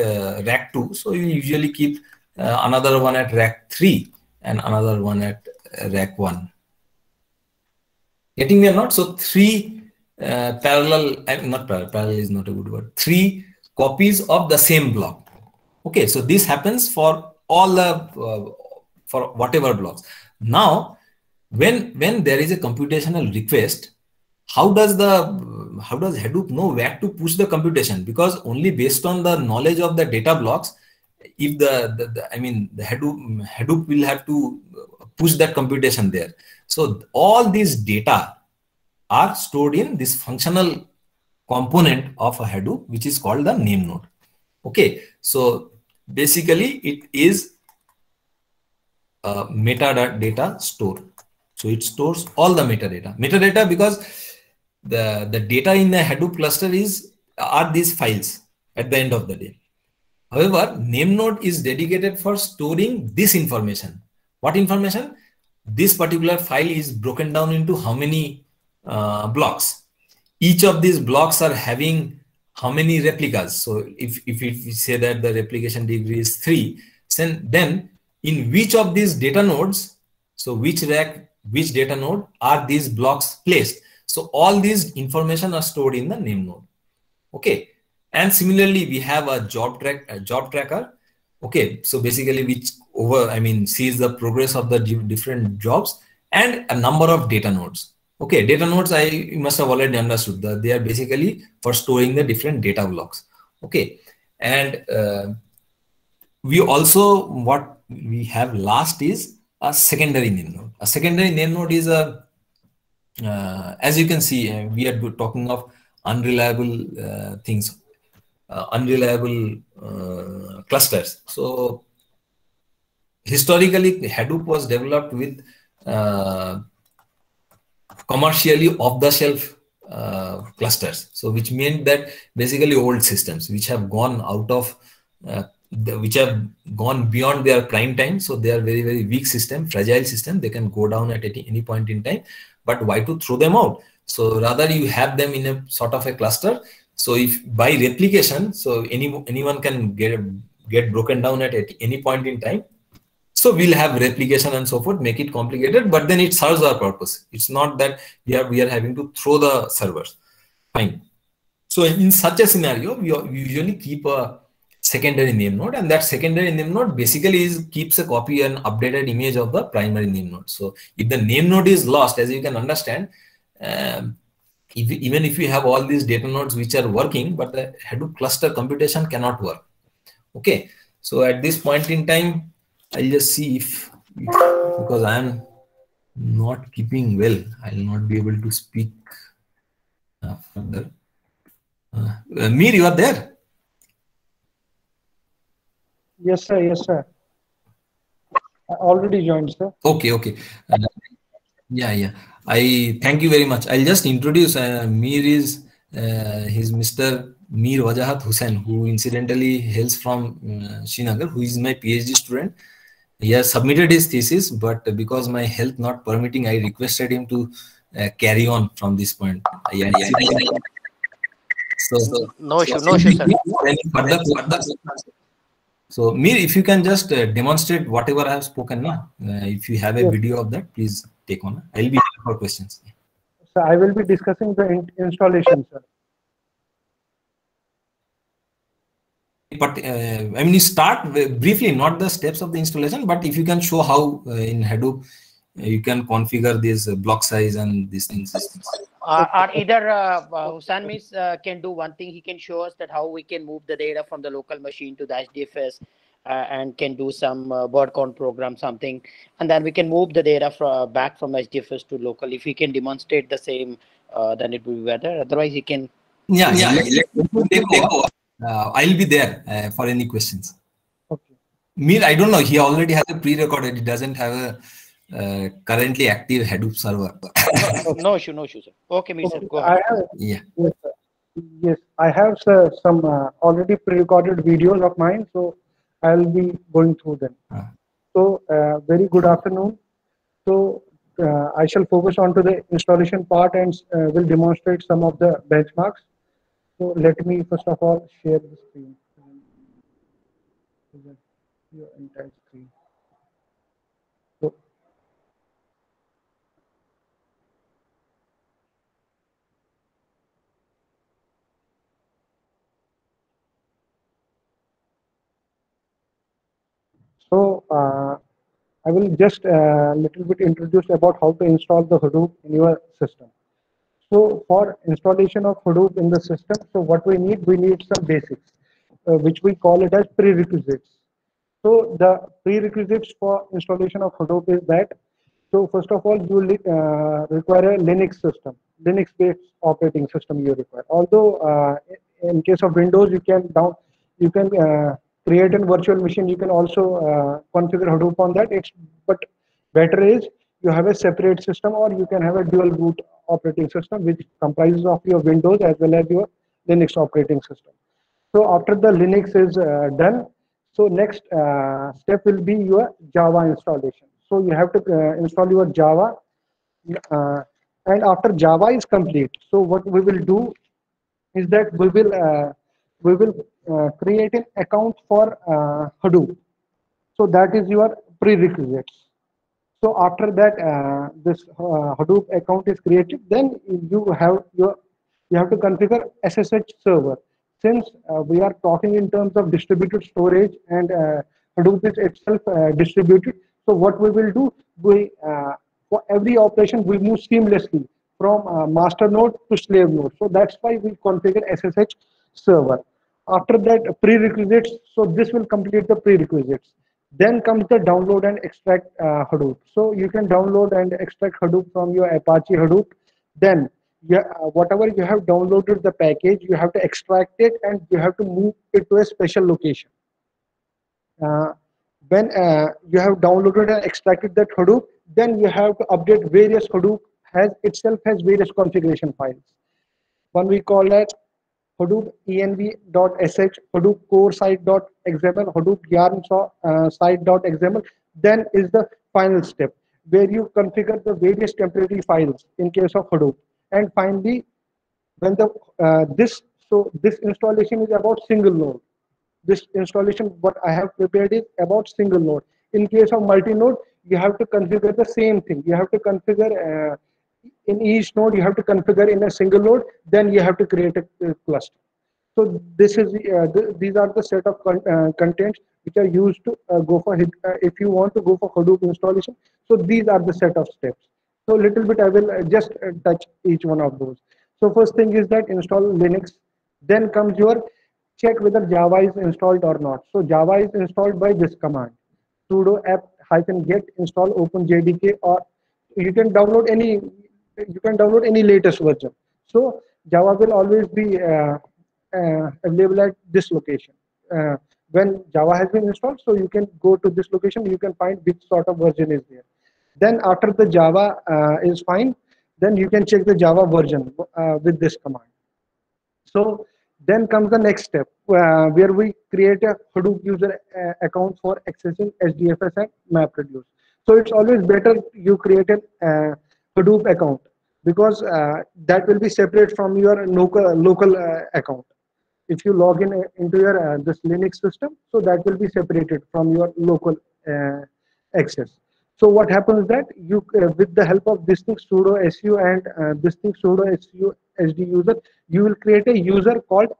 rack 2, so you usually keep another one at rack 3 and another one at rack 1. Getting me or not? So 3 parallel is not a good word, 3 copies of the same block. Okay, so this happens for all the for whatever blocks. Now when there is a computational request, how does Hadoop know where to push the computation? Because only based on the knowledge of the data blocks, if the Hadoop will have to push that computation there. So all these data are stored in this functional component of a Hadoop, which is called the name node. Okay, so basically it is a metadata store. So it stores all the metadata because the data in the Hadoop cluster are these files at the end of the day. However, name node is dedicated for storing this information. What information? This particular file is broken down into how many blocks. Each of these blocks are having how many replicas. So if we say that the replication degree is 3, then in which of these data nodes, so which rack, which data node are these blocks placed? So all these information are stored in the name node. Okay, and similarly we have a job tracker. Okay, so basically which sees the progress of the different jobs, and a number of data nodes. Okay, data nodes you must have already understood that they are basically for storing the different data blocks. Okay, and we also, what we have last is a secondary name node. A secondary name node is as you can see, we are talking of unreliable things, unreliable clusters. So historically, Hadoop was developed with commercially off-the-shelf clusters. So which meant that basically old systems which have gone out of, which have gone beyond their prime time. So they are very, very weak system, fragile system. They can go down at any point in time. But why to throw them out? So rather you have them in a sort of a cluster. So if by replication, so anyone can get broken down at any point in time. So we'll have replication and so forth, make it complicated, but then it serves our purpose. It's not that we are having to throw the servers. Fine. So in such a scenario, we usually keep a secondary name node, and that secondary name node basically keeps a copy and updated image of the primary name node. So if the name node is lost, as you can understand, even if you have all these data nodes which are working, but the Hadoop cluster computation cannot work. Okay. So at this point in time, I'll just see if because I'm not keeping well, I'll not be able to speak further. Mir, you are there? Yes, sir. Yes, sir. I already joined, sir. Okay, okay. Yeah. I thank you very much. I'll just introduce Mir is he's Mr. Mir Wajahat Hussain, who incidentally hails from Srinagar, who is my PhD student. He has submitted his thesis, but because my health not permitting, I requested him to carry on from this point. So no issue, sir. So Mir, if you can just demonstrate whatever I have spoken now, if you have a video of that, please take on. I'll be here for questions. So I will be discussing the installation, sir. But I mean, you start briefly, not the steps of the installation, but if you can show how in Hadoop you can configure this block size and these things. Or either Hussain can do one thing. He can show us that how we can move the data from the local machine to the HDFS and can do some word count program, something, and then we can move the data back from HDFS to local. If he can demonstrate the same, then it will be better. Otherwise, he can. Yeah. I'll be there for any questions. Okay. Mir, I don't know. He already has a pre-recorded. He doesn't have a currently active Hadoop server. No issue, sir. Okay, Mir, sir, go ahead. Yes, I have some already pre-recorded videos of mine, so I'll be going through them. So, very good afternoon. So, I shall focus on to the installation part and will demonstrate some of the benchmarks. So let me first of all share the screen. Your entire screen. So I will just little bit introduce about how to install the Hadoop in your system. So for installation of Hadoop in the system, so what we need some basics, which we call it as prerequisites. So the prerequisites for installation of Hadoop is that, so first of all, you require a Linux system, Linux-based operating system you require. Although in case of Windows, you can create a virtual machine. You can also configure Hadoop on that. But better is you have a separate system, or you can have a dual boot operating system which comprises of your Windows as well as your Linux operating system. So after the Linux is done, so next step will be your Java installation. So you have to install your Java, and after Java is complete, so what we will do is that we will create an account for Hadoop. So that is your prerequisites. So after that, this Hadoop account is created, then you have to configure SSH server. Since we are talking in terms of distributed storage, and Hadoop is itself distributed, so what we will do, for every operation we move seamlessly from master node to slave node. So that's why we configure SSH server. After that, prerequisites, so this will complete the prerequisites. Then comes the download and extract Hadoop. So you can download and extract Hadoop from your Apache Hadoop Then whatever you have downloaded the package, you have to extract it and you have to move it to a special location. When you have downloaded and extracted that Hadoop, then you have to update various Hadoop has various configuration files. One we call that Hadoop env.sh, Hadoop core site.xml, Hadoop yarn site.xml. Then is the final step where you configure the various temporary files in case of Hadoop. And finally, when the this installation is about single node. This installation what I have prepared is about single node. In case of multi-node, you have to configure the same thing. You have to configure in each node. You have to configure in a single node. Then you have to create a cluster. So this is these are the set of contents which are used to go for if you want to go for Hadoop installation. So these are the set of steps. So little bit I will just touch each one of those. So first thing is that install Linux. Then comes your check whether Java is installed or not. So Java is installed by this command, sudo apt-get install openjdk, or you can download any latest version. So Java will always be available at this location. When Java has been installed, so you can go to this location, you can find which sort of version is there. Then after the Java is fine, then you can check the Java version with this command. So then comes the next step where we create a Hadoop user account for accessing HDFS and MapReduce. So it's always better you create a Hadoop account because that will be separate from your local account. If you log in into your this Linux system, so that will be separated from your local access. So what happens that you with the help of this thing sudo su and this thing sudo su hd user, you will create a user called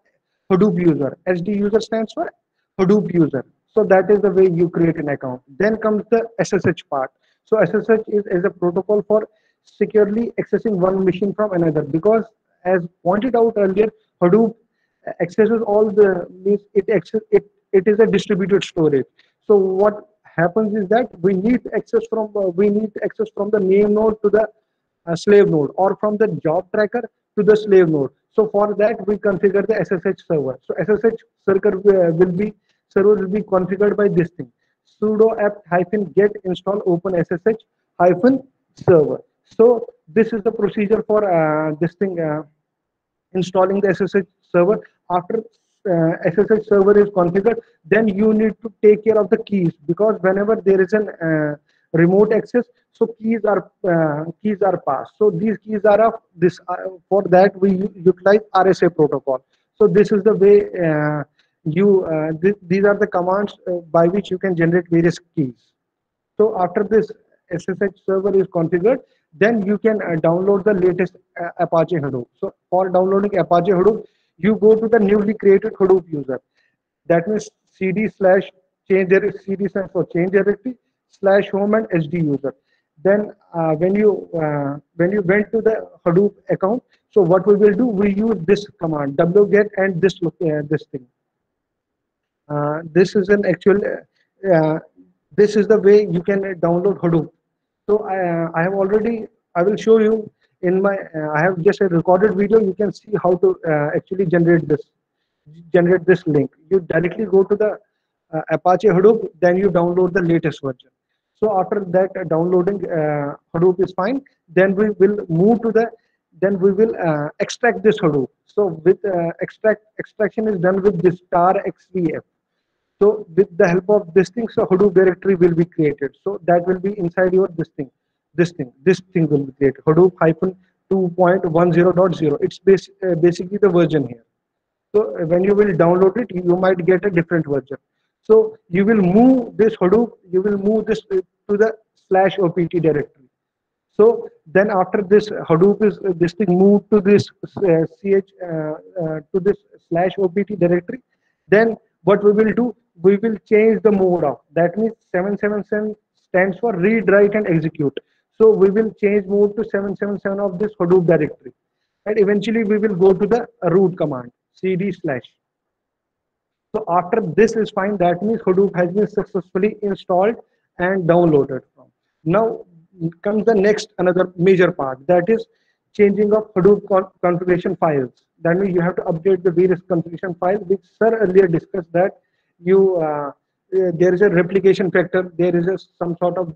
Hadoop user. Hd user stands for Hadoop user. So that is the way you create an account. Then comes the SSH part. So SSH is a protocol for securely accessing one machine from another, because as pointed out earlier, Hadoop accesses all the means it is a distributed storage. So what happens is that we need access from the name node to the slave node, or from the job tracker to the slave node. So for that we configure the SSH server. So SSH server will be configured by this thing, sudo apt-get install open SSH -server. So this is the procedure for this thing installing the SSH server. After SSH server is configured, then you need to take care of the keys, because whenever there is an remote access, so keys are passed. So these keys are of this. For that we utilize RSA protocol. So this is the way these are the commands by which you can generate various keys. So after this SSH server is configured, then you can download the latest Apache Hadoop. So for downloading Apache Hadoop, you go to the newly created Hadoop user. That means cd/change directory, cd stands for change directory, /home and hd user. Then when you went to the Hadoop account, so what we will do, we use this command wget and this thing. This is an actual this is the way you can download Hadoop. So I will show you in my I have just a recorded video. You can see how to actually generate this link. You directly go to the Apache Hadoop, then you download the latest version. So after that downloading Hadoop is fine, then we will extract this Hadoop. So with extraction is done with this tar-xvf. So with the help of this thing, so Hadoop directory will be created. So that will be inside your this thing will be created, Hadoop -2.10.0. It's basically the version here. So when you will download it, you might get a different version. So you will move this Hadoop, you will move this to the /opt directory. So then after this Hadoop is this thing moved to this to this /opt directory, then what we will do, we will change the mode of, that means 777 stands for read, write and execute. So we will change mode to 777 of this Hadoop directory, and eventually we will go to the root command cd/. So after this is fine, that means Hadoop has been successfully installed and downloaded from. Now comes the next another major part, that is changing of Hadoop configuration files. That means you have to update the various configuration files, which sir earlier discussed that you there is a replication factor, there is some sort of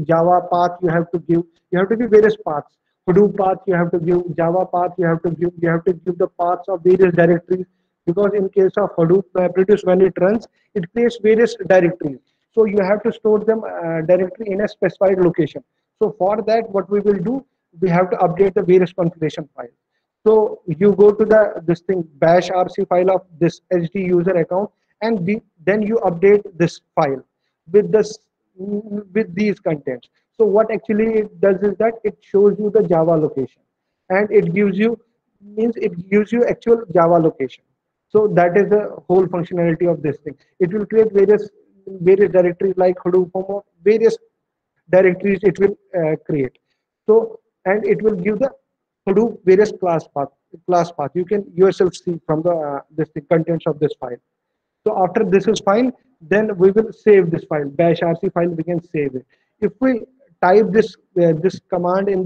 Java path you have to give. You have to give various paths. Hadoop path you have to give, Java path you have to give. You have to give the paths of various directories, because in case of Hadoop MapReduce, when it runs, it creates various directories. So you have to store them directly in a specified location. So for that, what we will do, we have to update the various configuration files. So you go to the this thing bash rc file of this HD user account, and then you update this file with this with these contents. So what actually it does is that it shows you the Java location, and it gives you actual Java location. So that is the whole functionality of this thing. It will create various directories like Hadoop or various directories it will create. So, and it will give the Hadoop various class path. You can yourself see from the the contents of this file. So after this is fine, then we will save this file, bash rc file. We can save it. If we type this command in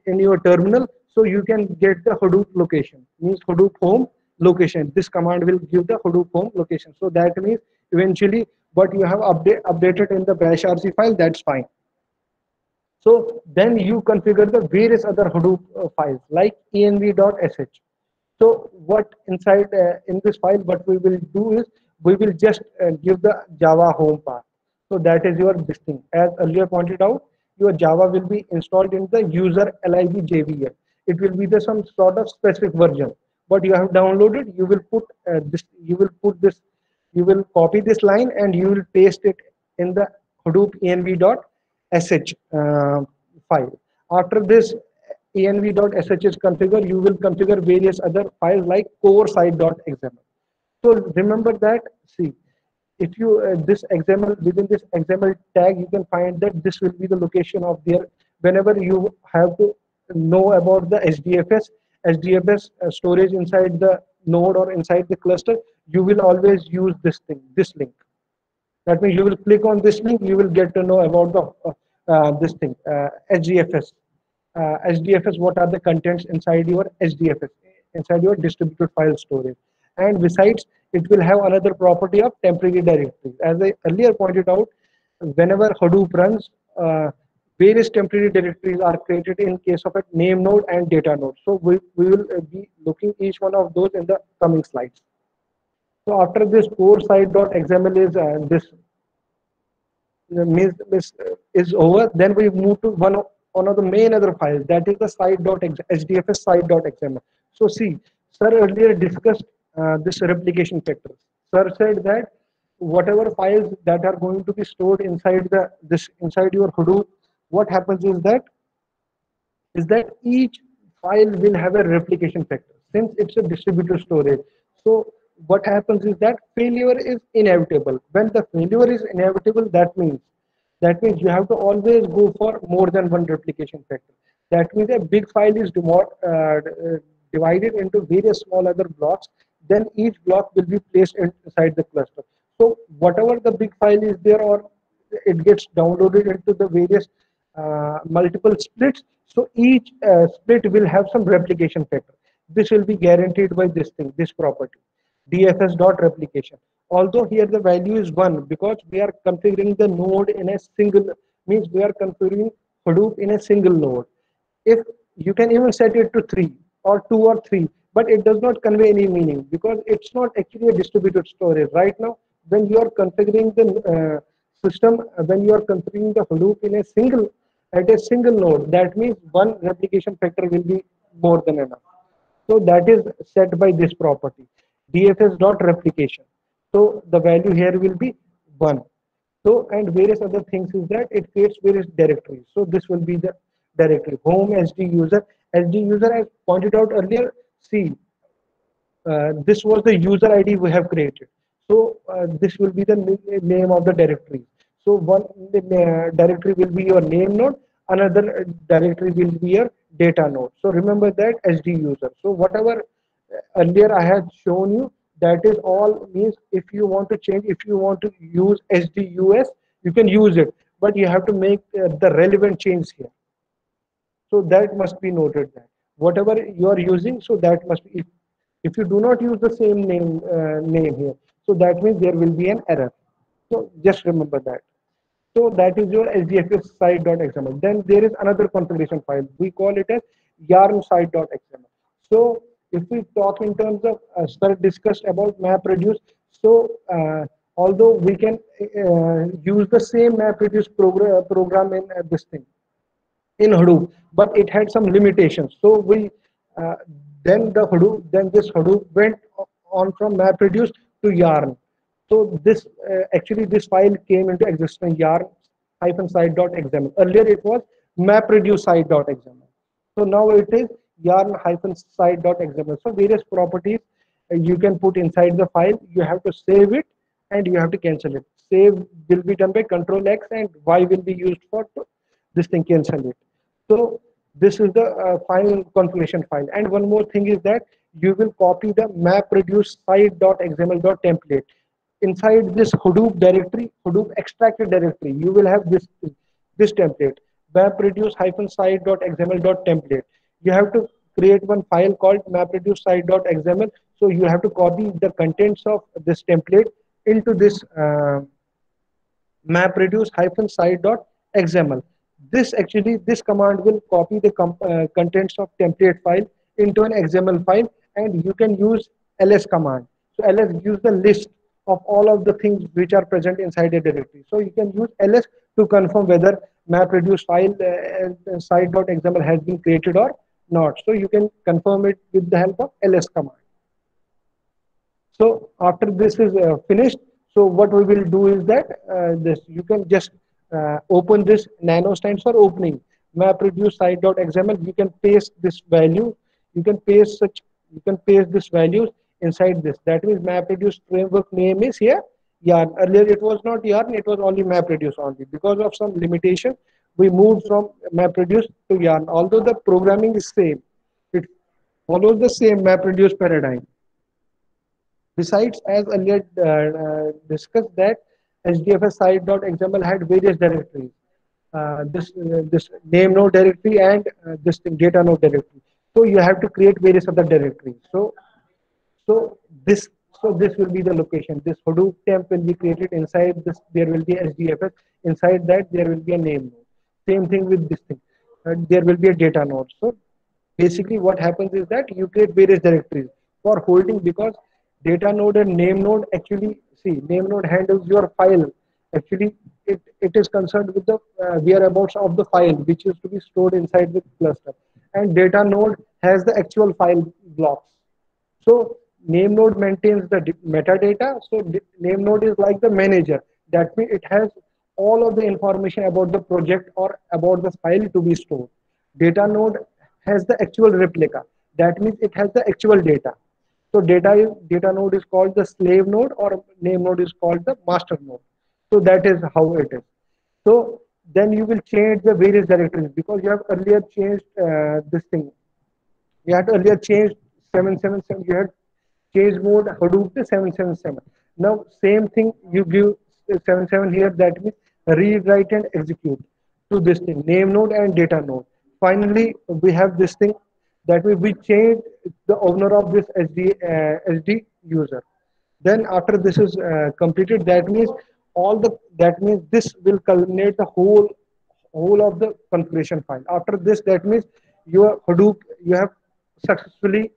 in your terminal, so you can get the Hadoop location. Means Hadoop home location. This command will give the Hadoop home location. So that means eventually what you have updated in the bash rc file, that's fine. So then you configure the various other Hadoop files like env.sh. So what inside in this file, what we will do is we will just give the Java home path. So that is your this thing. As earlier pointed out, your Java will be installed in the user lib JVM. It will be the some sort of specific version. What you have downloaded, you will put this. You will put this. You will copy this line and you will paste it in the Hadoop env.sh file. After this env.sh is configured, you will configure various other files like core site.xml. So remember that, see, if you this XML, within this XML tag, you can find that this will be the location of their, whenever you have to know about the SDFS storage inside the node or inside the cluster, you will always use this thing, this link. That means you will click on this link, you will get to know about the this thing, SDFS. SDFS, what are the contents inside your SDFS, inside your distributed file storage. And besides, it will have another property of temporary directories. As I earlier pointed out, whenever Hadoop runs, various temporary directories are created in case of a name node and data node. So we will be looking each one of those in the coming slides. So after this core site.xml is this is over, then we move to one of the main other files, that is the site.hdfs site.xml. So see, sir earlier discussed this replication factor. Sir said that whatever files that are going to be stored inside inside your Hadoop, what happens is that each file will have a replication factor since it's a distributed storage. So what happens is that failure is inevitable. When the failure is inevitable, that means you have to always go for more than one replication factor. That means a big file is divided into various small other blocks. Then each block will be placed inside the cluster. So whatever the big file is there, or it gets downloaded into the various multiple splits. So each split will have some replication factor. This will be guaranteed by this thing, this property, dfs.replication. Although here the value is 1, because we are configuring the node in a single, means we are configuring Hadoop in a single node. If you can even set it to 3 or 2 or 3, but it does not convey any meaning, because it's not actually a distributed storage. Right now, when you are configuring the system, when you are configuring the Hadoop in at a single node, that means one replication factor will be more than enough. So that is set by this property, dfs.replication. So the value here will be 1. So, and various other things is that it creates various directories. So this will be the directory home SD user. SD user, I pointed out earlier, see, this was the user ID we have created. So this will be the name of the directory. So one directory will be your name node, another directory will be your data node. So remember that SD user. So whatever earlier I had shown you, that is all means if you want to change, if you want to use SDUS, you can use it, but you have to make the relevant change here. So that must be noted that whatever you are using, so that must be, if you do not use the same name here, so that means there will be an error. So just remember that. So that is your SDFS site.xml. Then there is another configuration file. We call it as yarn site.xml. So if we talk in terms of discussed about MapReduce, so although we can use the same MapReduce program in this thing in Hadoop, but it had some limitations. So we uh, then this Hadoop went on from MapReduce to Yarn. So this actually this file came into existence, yarn-site.xml. Earlier it was MapReduce site.xml. So now it is yarn-site.xml. So various properties you can put inside the file. You have to save it and you have to cancel it. Save will be done by Control X and Y will be used for this thing, cancel it. So this is the final configuration file. And one more thing is that you will copy the MapReduce site.xml.template. Inside this Hadoop directory, Hadoop extracted directory, you will have this template, mapreduce-site.xml.template. You have to create one file called mapreduce-site.xml. So you have to copy the contents of this template into this mapreduce-site.xml. This command will copy the contents of template file into an XML file, and you can use ls command. So ls gives the list of all of the things which are present inside a directory. So you can use ls to confirm whether MapReduce file site.xml has been created or not. So you can confirm it with the help of ls command. So after this is finished, so what we will do is that this you can just open this. Nano stands for opening. MapReduce site.xml. You can paste this value. You can paste this values inside this. That means MapReduce framework name is here Yarn. Earlier it was not Yarn. It was only MapReduce only. Because of some limitation, we moved from MapReduce to Yarn. Although the programming is same, it follows the same MapReduce paradigm. Besides, as earlier discussed, that HDFS site.xml had various directories. This name node directory and this data node directory. So you have to create various other directories. So this will be the location. This Hadoop temp will be created inside this. There will be HDFS. Inside that there will be a name node. Same thing with this thing. There will be a data node. So basically what happens is that you create various directories for holding, because data node and name node actually, see, name node handles your file. Actually it is concerned with the whereabouts of the file which is to be stored inside the cluster, and data node has the actual file blocks. So name node maintains the metadata. So name node is like the manager. That means it has all of the information about the project or about the file to be stored. Data node has the actual replica. That means it has the actual data. So data node is called the slave node, or name node is called the master node. So that is how it is. So then you will change the various directories, because you have earlier changed this thing. You had earlier changed 777. You had change mode Hadoop to 777. Now same thing you give 77 here. That means read, write, and execute to this thing, name node and data node. Finally, we have this thing, that we change the owner of this SD user. Then after this is completed, that means this will culminate the whole of the configuration file. After this, that means your Hadoop, you have successfully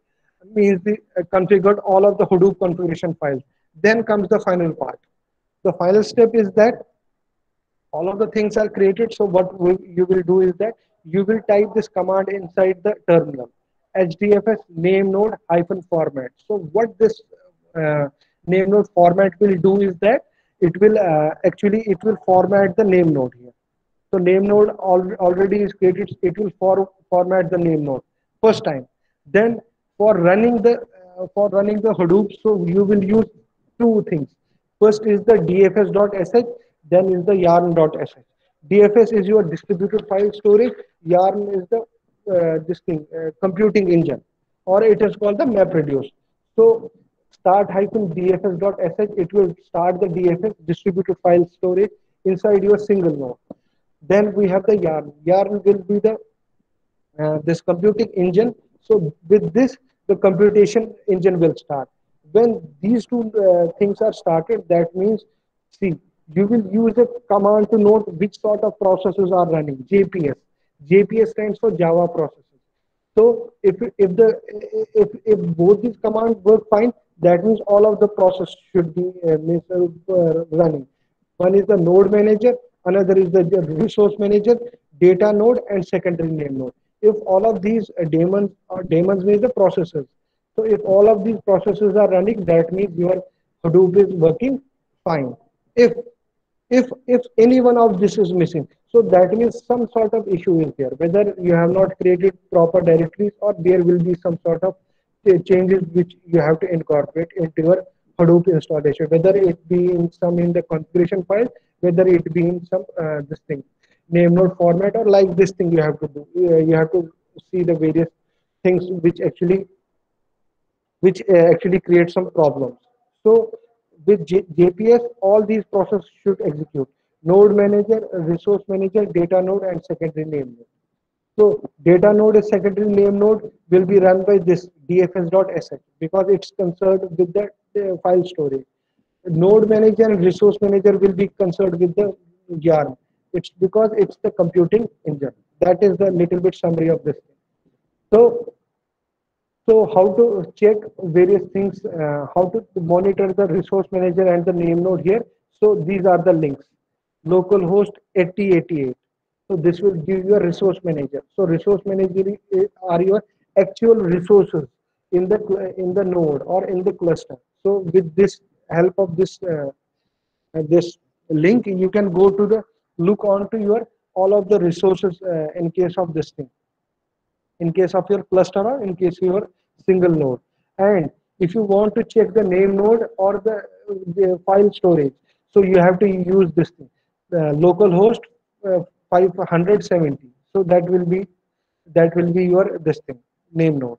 configured all of the Hadoop configuration files. Then comes the final part. The final step is that all of the things are created. So what you will do is that you will type this command inside the terminal, HDFS name node -format. So what this name node format will do is that it will format the name node here. So name node already is created. It will format the name node first time. Then for running the Hadoop, so you will use two things. First is the dfs.sh, then is the yarn.sh. DFS is your distributed file storage. Yarn is the computing engine, or it is called the MapReduce. So start-dfs.sh, it will start the DFS distributed file storage inside your single node. Then we have the yarn. Yarn will be the this computing engine. So with this, the computation engine will start. When these two things are started, that means, see, you will use a command to note which sort of processes are running. JPS. JPS stands for Java processes. So if both these commands work fine, that means all of the process should be running. One is the node manager, another is the resource manager, data node, and secondary name node. If all of these daemons means the processes. So if all of these processes are running, that means your Hadoop is working fine. If any one of this is missing, so that means some sort of issue is there, whether you have not created proper directories, or there will be some sort of changes which you have to incorporate into your Hadoop installation, whether it be in the configuration file, whether it be in some this thing name node format, or like this thing you have to do. You have to see the various things which actually create some problems. So with JPS, all these processes should execute. Node manager, resource manager, data node, and secondary name node. So data node is secondary name node will be run by this dfs.sh because it's concerned with the file storage. Node manager and resource manager will be concerned with the yarn. It's because it's the computing engine. That is the little bit summary of this thing. So how to check various things, how to monitor the resource manager and the name node here. So these are the links. Localhost 8088. So this will give you a resource manager. So resource manager are your actual resources in the node or in the cluster. So with this help of this link, you can go to the look onto your all of the resources in case of this thing, in case of your cluster or in case of your single node. And if you want to check the name node or the file storage, so you have to use this thing, the localhost 570. So that will be your this thing name node.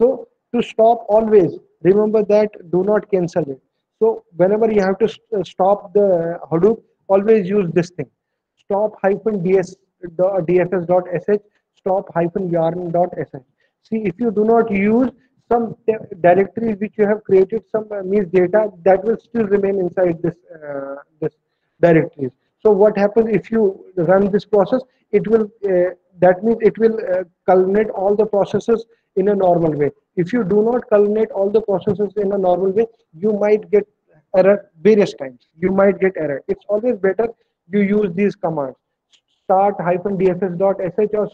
So to stop, always remember that do not cancel it. So whenever you have to stop the Hadoop, always use this thing, stop hyphen dfs.sh, stop hyphen yarn.sh. See, if you do not use some directories which you have created, some means data that will still remain inside this directories. So what happens if you run this process? It will that means it will culminate all the processes in a normal way. If you do not culminate all the processes in a normal way, you might get error various times. You might get error. It's always better you use these commands, start hyphen dfs.sh or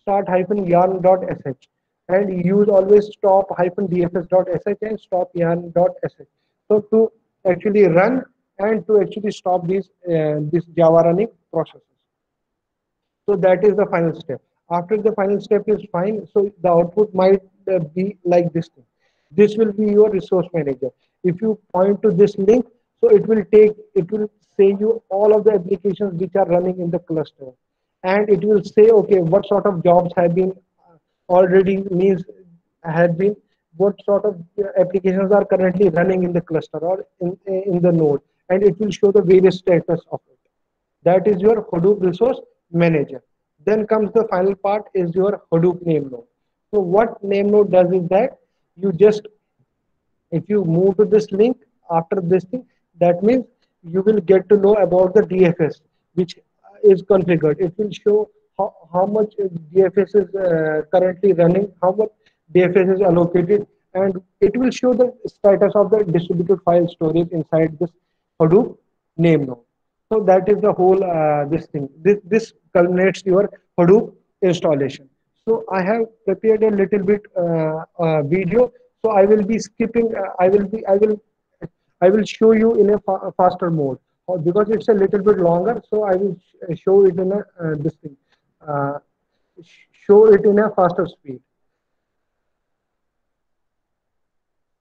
start hyphen yarn.sh, and use always stop hyphen dfs.sh and stop yarn.sh. So to actually run and to actually stop these this Java running processes. So that is the final step. After the final step is fine, so the output might be like this thing. This will be your resource manager. If you point to this link, so it will say you all of the applications which are running in the cluster, and it will say, okay, what sort of jobs have been already means have been, what sort of applications are currently running in the cluster or in the node, and it will show the various status of it. That is your Hadoop resource manager. Then comes the final part is your Hadoop name node. So what name node does is that you just, if you move to this link after this thing, that means you will get to know about the DFS which is configured. It will show how much DFS is currently running, how much DFS is allocated, and it will show the status of the distributed file storage inside this Hadoop name node. So that is the whole this thing. This culminates your Hadoop installation. So I have prepared a little bit video. So I will be skipping. I will show you in a faster mode because it's a little bit longer. So I will show it in a this thing. Uh, Show it in a faster speed.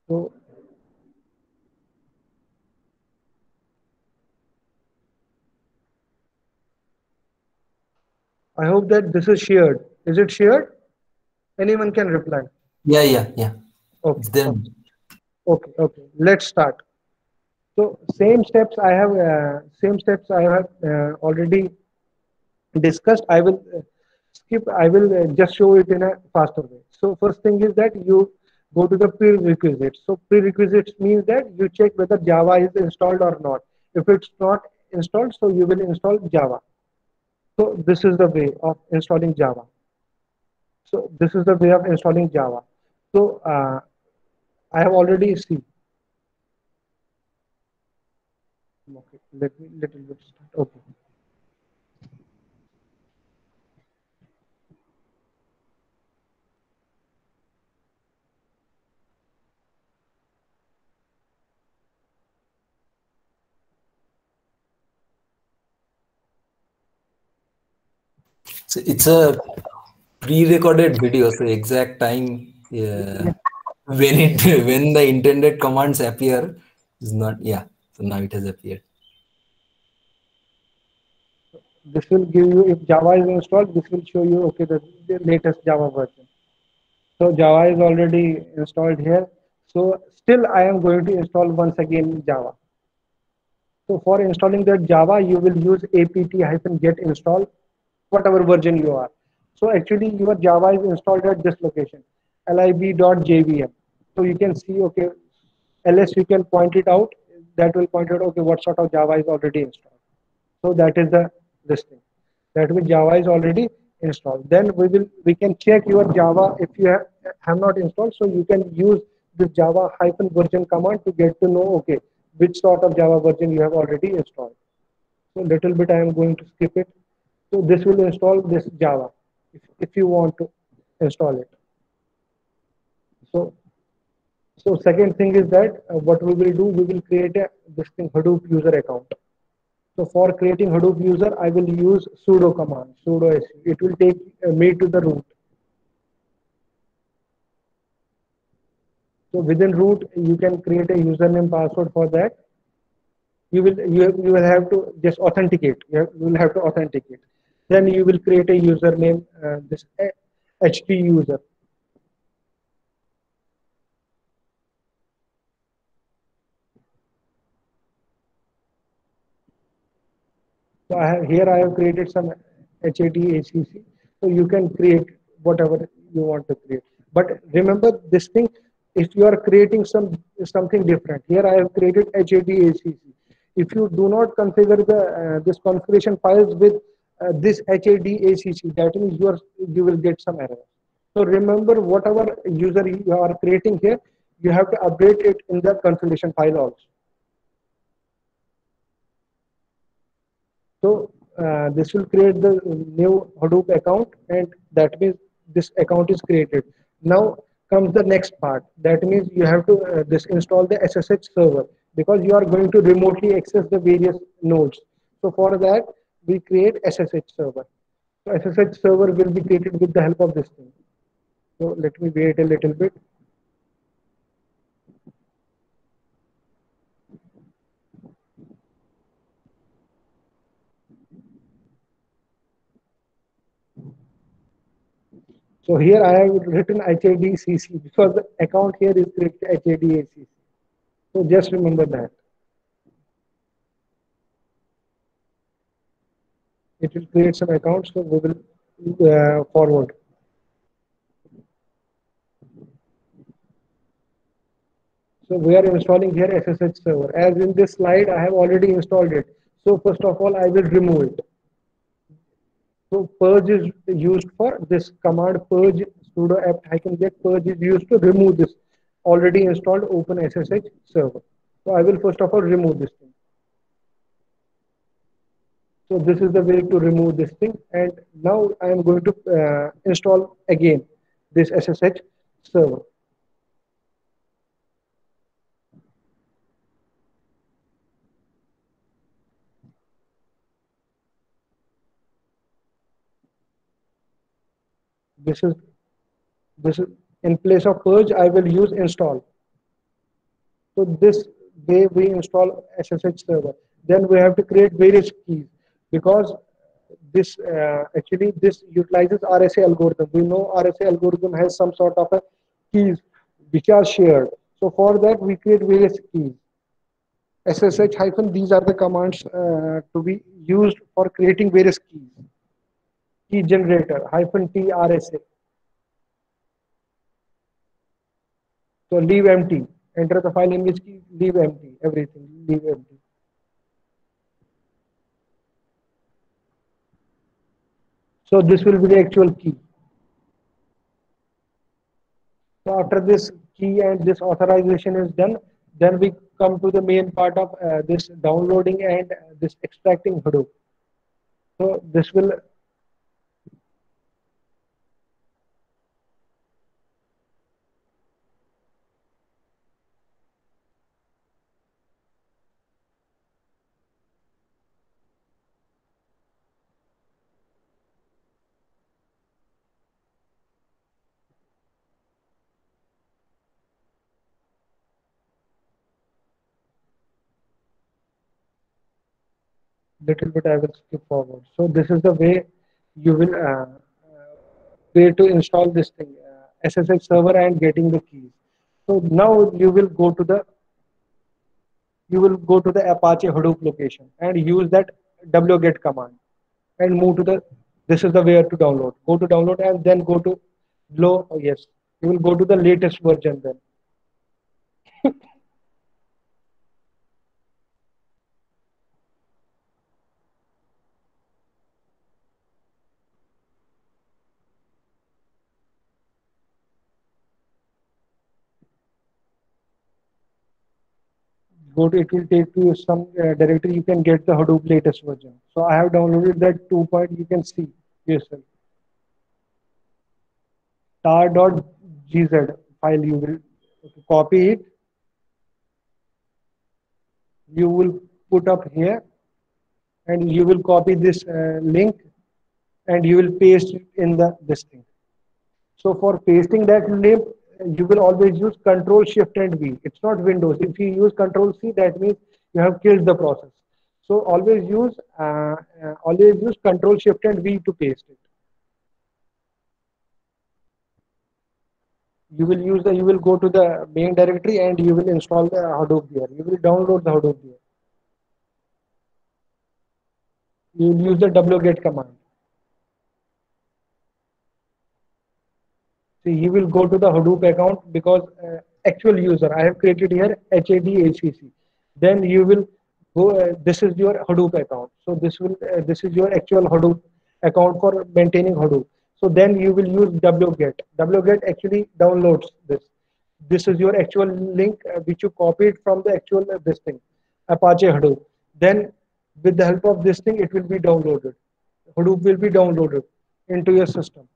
So I hope that this is shared. Is it shared? Anyone can reply. Yeah. Okay. It's there. Okay. Let's start. So same steps I have already discussed. I will skip. I will just show it in a faster way. So first thing is that you go to the prerequisites. So prerequisites means that you check whether Java is installed or not. If it's not installed, so you will install Java. So this is the way of installing Java. So this is the way of installing Java. So I have already seen. Okay, let me little bit start. Okay. So it's a pre-recorded video, so exact time when it when the intended commands appear is not. Yeah, so now it has appeared. This will give you, if Java is installed, this will show you, okay, the latest Java version. So Java is already installed here. So still I am going to install once again Java. So for installing that Java, you will use apt-get install, whatever version you are. So actually your Java is installed at this location, lib.jvm. So you can see, okay, ls you can point it out, that will point out, okay, what sort of Java is already installed. So that is the this thing. That means Java is already installed. Then we can check your Java if you have not installed. So you can use this Java -version command to get to know, okay, which sort of Java version you have already installed. So little bit I am going to skip it. So this will install this Java if you want to install it. So second thing is that what we will do, we will create this thing Hadoop user account. So for creating Hadoop user, I will use sudo command, sudo su. It will take me to the root. So within root, you can create a username password for that. You will have to just authenticate. You will have to authenticate. Then you will create a username, this HT user. So here I have created some HADACC. So you can create whatever you want to create. But remember this thing, if you are creating something different, here I have created HADACC. If you do not configure the this configuration files with this HADACC, that means you will get some error. So remember, whatever user you are creating here, you have to update it in the configuration file also. So this will create the new Hadoop account, and that means this account is created. Now comes the next part. That means you have to install the SSH server, because you are going to remotely access the various nodes. So for that, we create SSH server. So SSH server will be created with the help of this thing. So let me wait a little bit. So here I have written HADCC because the account here is created HADCC. So just remember that. It will create some accounts, so we will forward. So we are installing here SSH server. As in this slide, I have already installed it. So first of all, I will remove it. So purge is used for this command purge sudo apt-get purge is used to remove this already installed open SSH server. So I will first of all remove this thing. So this is the way to remove this thing. And now I am going to install again this SSH server. This is in place of purge, I will use install. So this way we install SSH server. Then we have to create various keys, because this actually this utilizes RSA algorithm. We know RSA algorithm has some sort of a keys which are shared. So for that we create various keys. SSH- these are the commands to be used for creating various keys. key generator -t RSA. So leave empty. Enter the file image key, leave empty. Everything, leave empty. So this will be the actual key. So after this key and this authorization is done, then we come to the main part of this downloading and this extracting Hadoop. So this will little bit I will skip forward. So this is the way you will way to install this thing, SSH server and getting the keys. So now you will go to the Apache Hadoop location and use that wget command and move to the, this is the where to download. Go to download and then go to low, oh yes, you will go to the latest version then. Go to, it will take you some directory, you can get the Hadoop latest version. So I have downloaded that 2 point, you can see yourself. tar.gz file, you will copy it, you will put up here and you will copy this link and you will paste it in the this thing. So for pasting that link, you will always use Control Shift and V. It's not Windows. If you use Control C, that means you have killed the process. So always use Control Shift and V to paste it. You will go to the main directory and you will install the Hadoop there. You will download the Hadoop there. You will use the wget command. So you will go to the Hadoop account because actual user, I have created here HADACC. Then you will go, this is your Hadoop account. So this is your actual Hadoop account for maintaining Hadoop. So then you will use wget. Wget actually downloads this. This is your actual link which you copied from the actual this thing, Apache Hadoop. Then with the help of this thing, it will be downloaded. Hadoop will be downloaded into your system.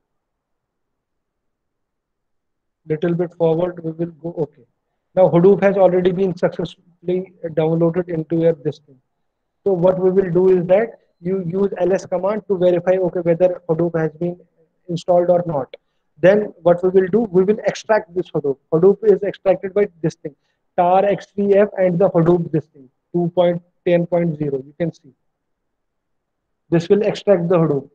Little bit forward, we will go. Okay. Now Hadoop has already been successfully downloaded into your this thing. So what we will do is that you use ls command to verify okay whether Hadoop has been installed or not. Then what we will do, we will extract this Hadoop. Hadoop is extracted by this thing, tar xvf and the Hadoop this thing 2.10.0. You can see this will extract the Hadoop.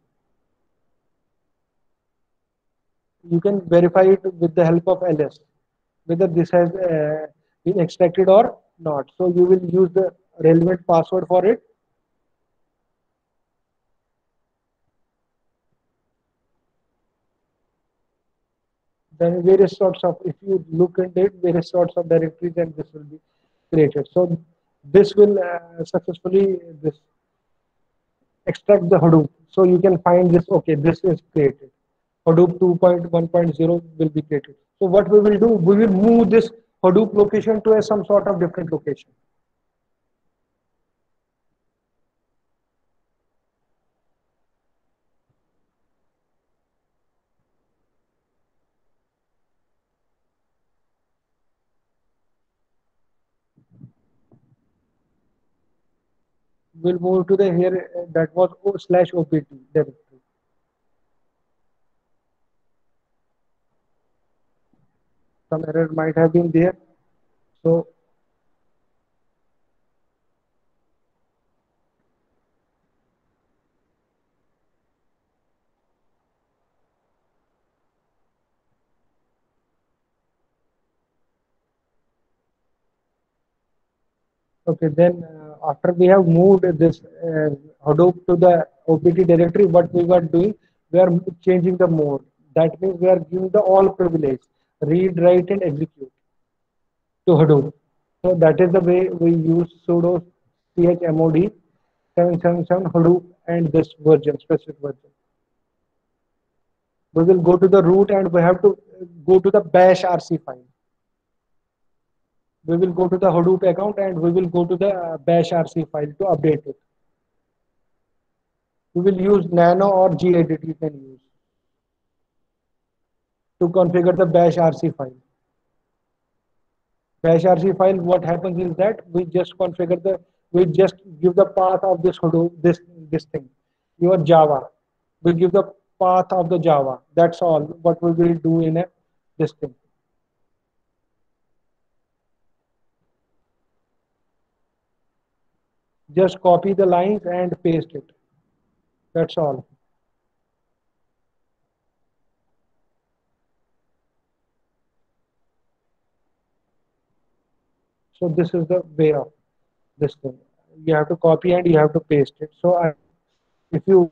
You can verify it with the help of ls whether this has been extracted or not. So you will use the relevant password for it. Then various sorts of, if you look at it, various sorts of directories and this will be created. So this will successfully this extract the Hadoop. So you can find this, okay, this is created. Hadoop 2.1.0 will be created. So what we will do, we will move this Hadoop location to some sort of different location. We'll move to the here that was /opt directory. Some error might have been there. So okay, then after we have moved this Hadoop to the OPT directory, what we were doing, We are changing the mode. That means we are giving the all privilege, read, write, and execute to Hadoop. So that is the way we use sudo chmod 777 Hadoop and this version, specific version. We will go to the root and we have to go to the bash rc file. We will go to the Hadoop account and we will go to the bash rc file to update it. We will use nano or gedit you can use to configure the bash rc file. Bash rc file, what happens is that we just configure the, we just give the path of this Hadoop, this thing, your Java. We give the path of the Java. That's all what we will do in this thing. Just copy the lines and paste it. That's all. So this is the way of this thing. You have to copy and you have to paste it. So if you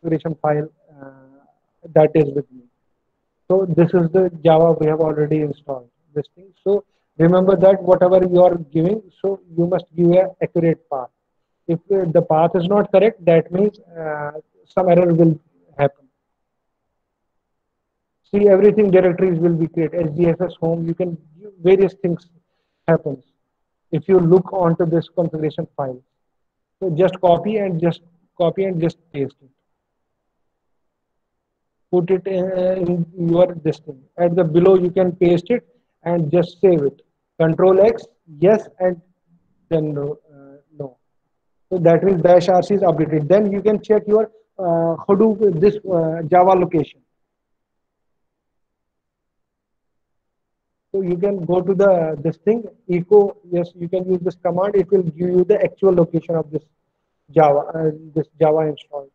configuration file that is with me. So this is the Java we have already installed. This thing. So remember that whatever you are giving, so you must give a accurate path. If the path is not correct, that means some error will happen. See, everything directories will be created. HDFS home, you can various things happens if you look onto this configuration file. So just copy and just paste it. Put it in your this thing. At the below you can paste it and just save it. Control X, yes, and then no. No. So that means bash rc is updated. Then you can check your Hadoop this Java location. So you can go to the this thing echo. Yes, you can use this command. It will give you the actual location of this Java installed.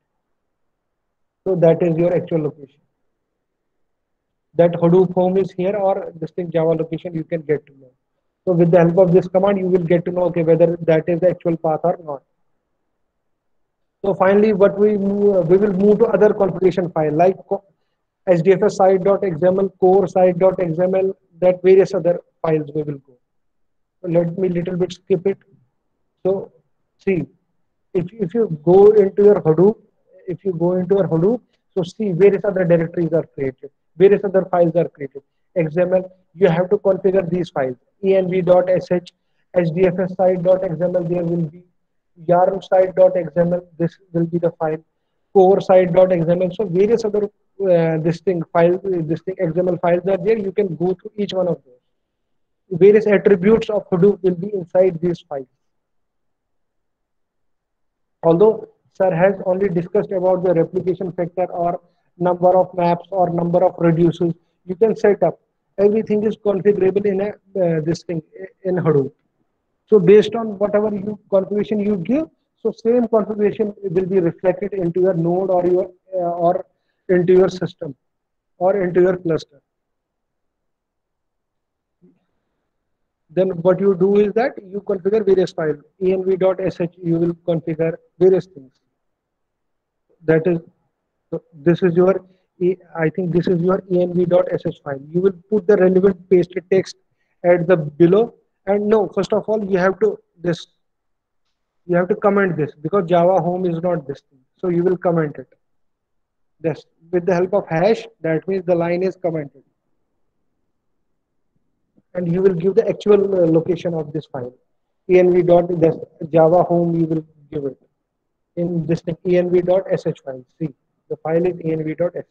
So that is your actual location. That Hadoop home is here or this thing Java location you can get to know. So with the help of this command, you will get to know okay whether that is the actual path or not. So finally, what we will move to other configuration file like HDFS site.xml, core site.xml, that various other files we will go. So let me little bit skip it. So see, if you go into your Hadoop, so see various other directories are created, various other files are created. XML, you have to configure these files. env.sh, hdfs site.xml, there will be yarn site.xml, this will be the file. Core site.xml, so various other XML files are there. You can go through each one of those. Various attributes of Hadoop will be inside these files. Although sir has only discussed about the replication factor or number of maps or number of reduces, you can set up. Everything is configurable in this thing in Hadoop. So based on whatever configuration you give, so same configuration will be reflected into your node or your or into your system or into your cluster. Then what you do is that you configure various files. env.sh, you will configure various things. That is, this is your, I think this is your env.sh file. You will put the relevant pasted text at the below. And no, first of all, you have to comment this because Java home is not this thing. So you will comment it. This with the help of hash, that means the line is commented. And you will give the actual location of this file. env.java home, you will give it in this thing, env.sh file. See, the file is env.sh.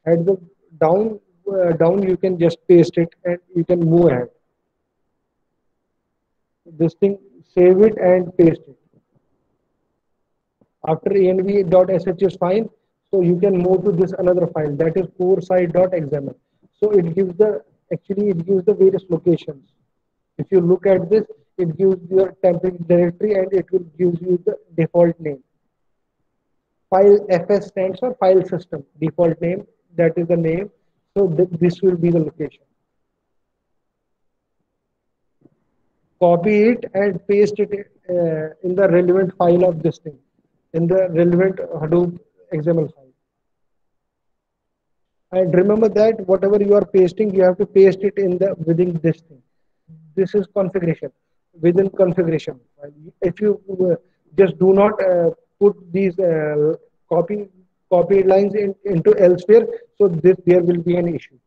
At the down, you can just paste it and you can move ahead. This thing, save it and paste it. After env.sh is fine, so you can move to this another file, that is core site.xml. So it gives the various locations. If you look at this, it gives your temporary directory and it will give you the default name. File FS stands for file system, default name, that is the name. So this will be the location. Copy it and paste it in the relevant file of this thing, in the relevant Hadoop XML file. And remember that whatever you are pasting, you have to paste it in the within this thing. This is configuration. Within configuration, if you just do not put these copy copy lines into elsewhere, so this there will be an issue.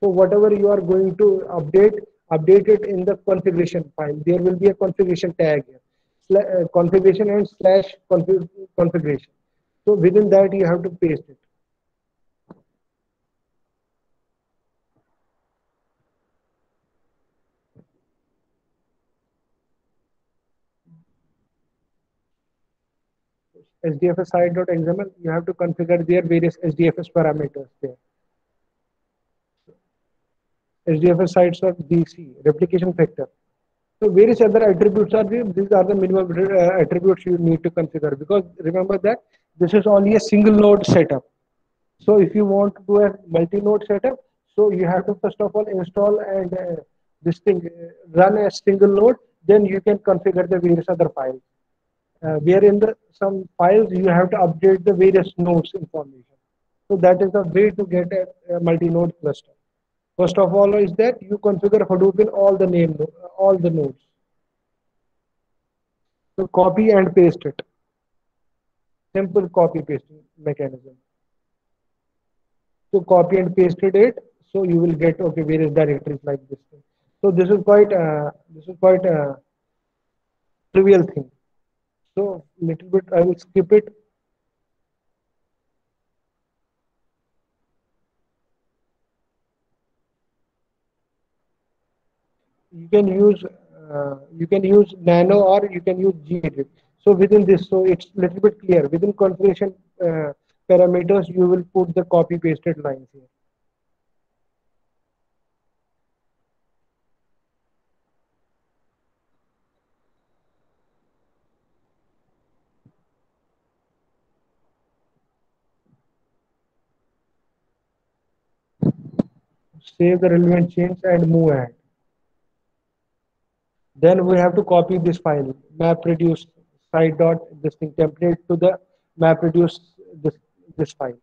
So whatever you are going to update it in the configuration file. There will be a configuration tag here, configuration and slash configuration. So within that you have to paste it. SDFS site.xml, you have to configure their various SDFS parameters there. SDFS sites.dc, replication factor. So various other attributes are there. These are the minimum attributes you need to configure, because remember that this is only a single node setup. So if you want to do a multi-node setup, so you have to first of all install and this thing run a single node. Then you can configure the various other files. Where in the some files you have to update the various nodes information. So that is the way to get a multi-node cluster. First of all is that you configure Hadoop in all the nodes. So copy and paste it. Simple copy pasting mechanism. So copy and pasted it. So you will get okay various directories like this thing. So this is quite a trivial thing. So little bit I will skip it. You can use nano or you can use gedit. So within this, so it's little bit clear within configuration parameters you will put the copy pasted lines here. Save the relevant change and move ahead. Then we have to copy this file MapReduce site dot this thing template to the MapReduce this file.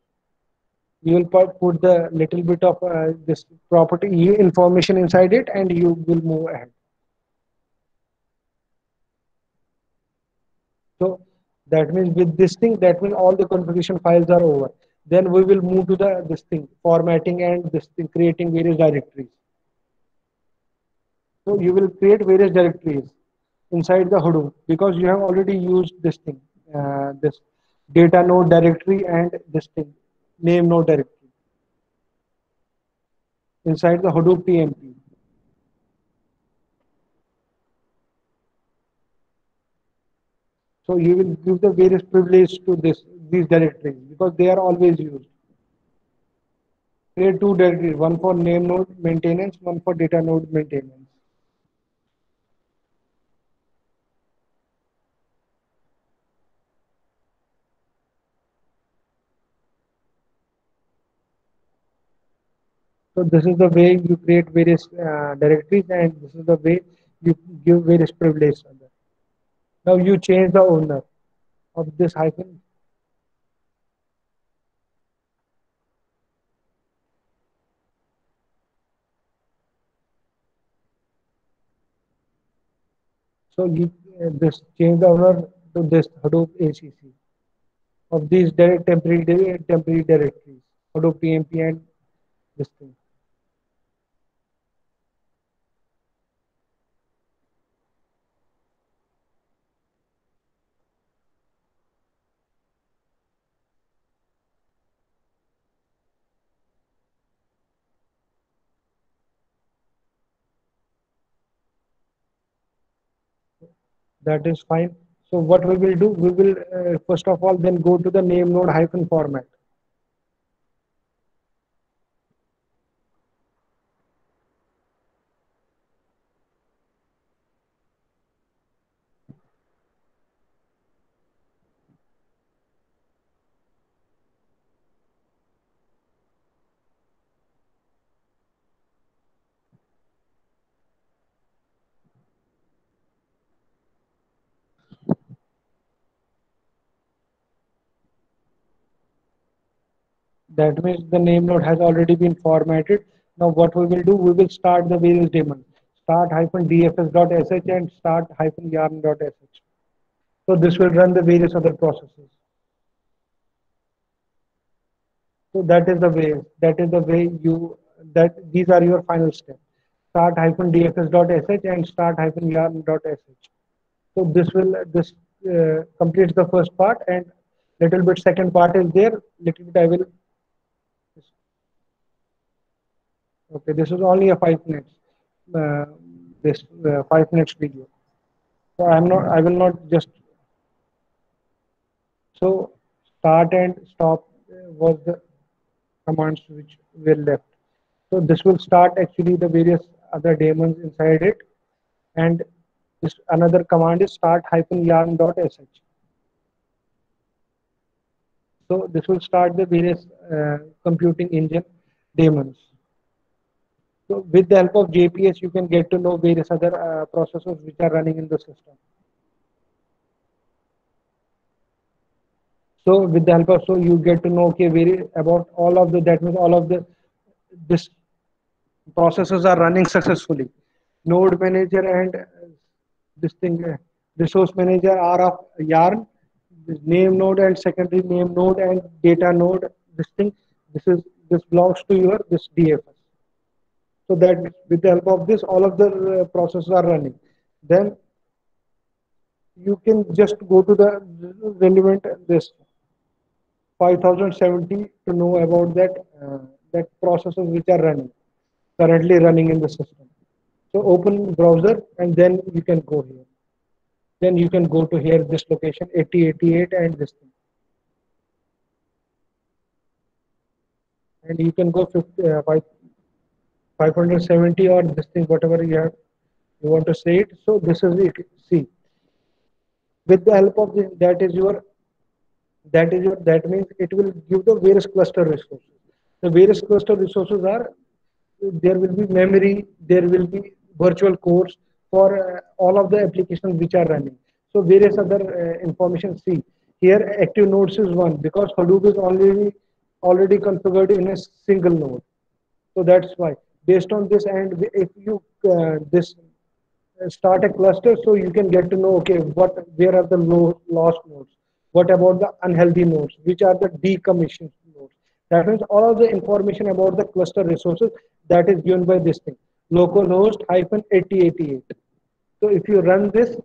You will put the little bit of this property information inside it, and you will move ahead. So that means with this thing, that means all the configuration files are over. Then we will move to the this thing formatting and this thing creating various directories. So you will create various directories inside the Hadoop, because you have already used this thing, this data node directory and this thing name node directory inside the Hadoop PMP. So you will give the various privilege to these directories because they are always used. Create two directories, one for name node maintenance, one for data node maintenance. So this is the way you create various directories, and this is the way you give various privileges. Now you change the owner of this hyphen. So you this change the owner to this Hadoop ACC of these temporary directories, Hadoop PMP and this thing. That is fine. So what we will do, we will first of all then go to the name node hyphen format. That means the name node has already been formatted. Now what we will do, we will start the various daemons. Start-dfs.sh and start-yarn.sh. So this will run the various other processes. So that is the way. These are your final steps. Start-dfs.sh and start-yarn.sh. So this completes the first part, and little bit second part is there. Little bit I will. Okay, this is only a 5 minutes. Uh, this 5 minutes video. So I will not just. So start and stop was the commands which were left. So this will start actually the various other daemons inside it, and this another command is start-yarn.sh. So this will start the various computing engine daemons. So with the help of JPS, you can get to know various other processors which are running in the system. So with the help of you get to know about all of that means all of this processes are running successfully. Node manager and this thing resource manager are of Yarn. This name node and secondary name node and data node. This belongs to your this DFS. So that with the help of this, all of the processes are running. Then you can just go to the relevant this 5070 to know about that processes which are currently running in the system. So open browser and then you can go here. Then you can go to here this location 8088 and this thing. And you can go 570 or this thing, whatever you want to say it. So this is it. See, with the help of this, that means it will give the various cluster resources. The various cluster resources are there will be memory, there will be virtual cores for all of the applications which are running. So various other information. See here, active nodes is one because Hadoop is already configured in a single node. So that's why based on this, and if you this start a cluster, so you can get to know okay where are the lost nodes, what about the unhealthy nodes, which are the decommissioned nodes. That means all of the information about the cluster resources that is given by this thing localhost hyphen 8088. So if you run this,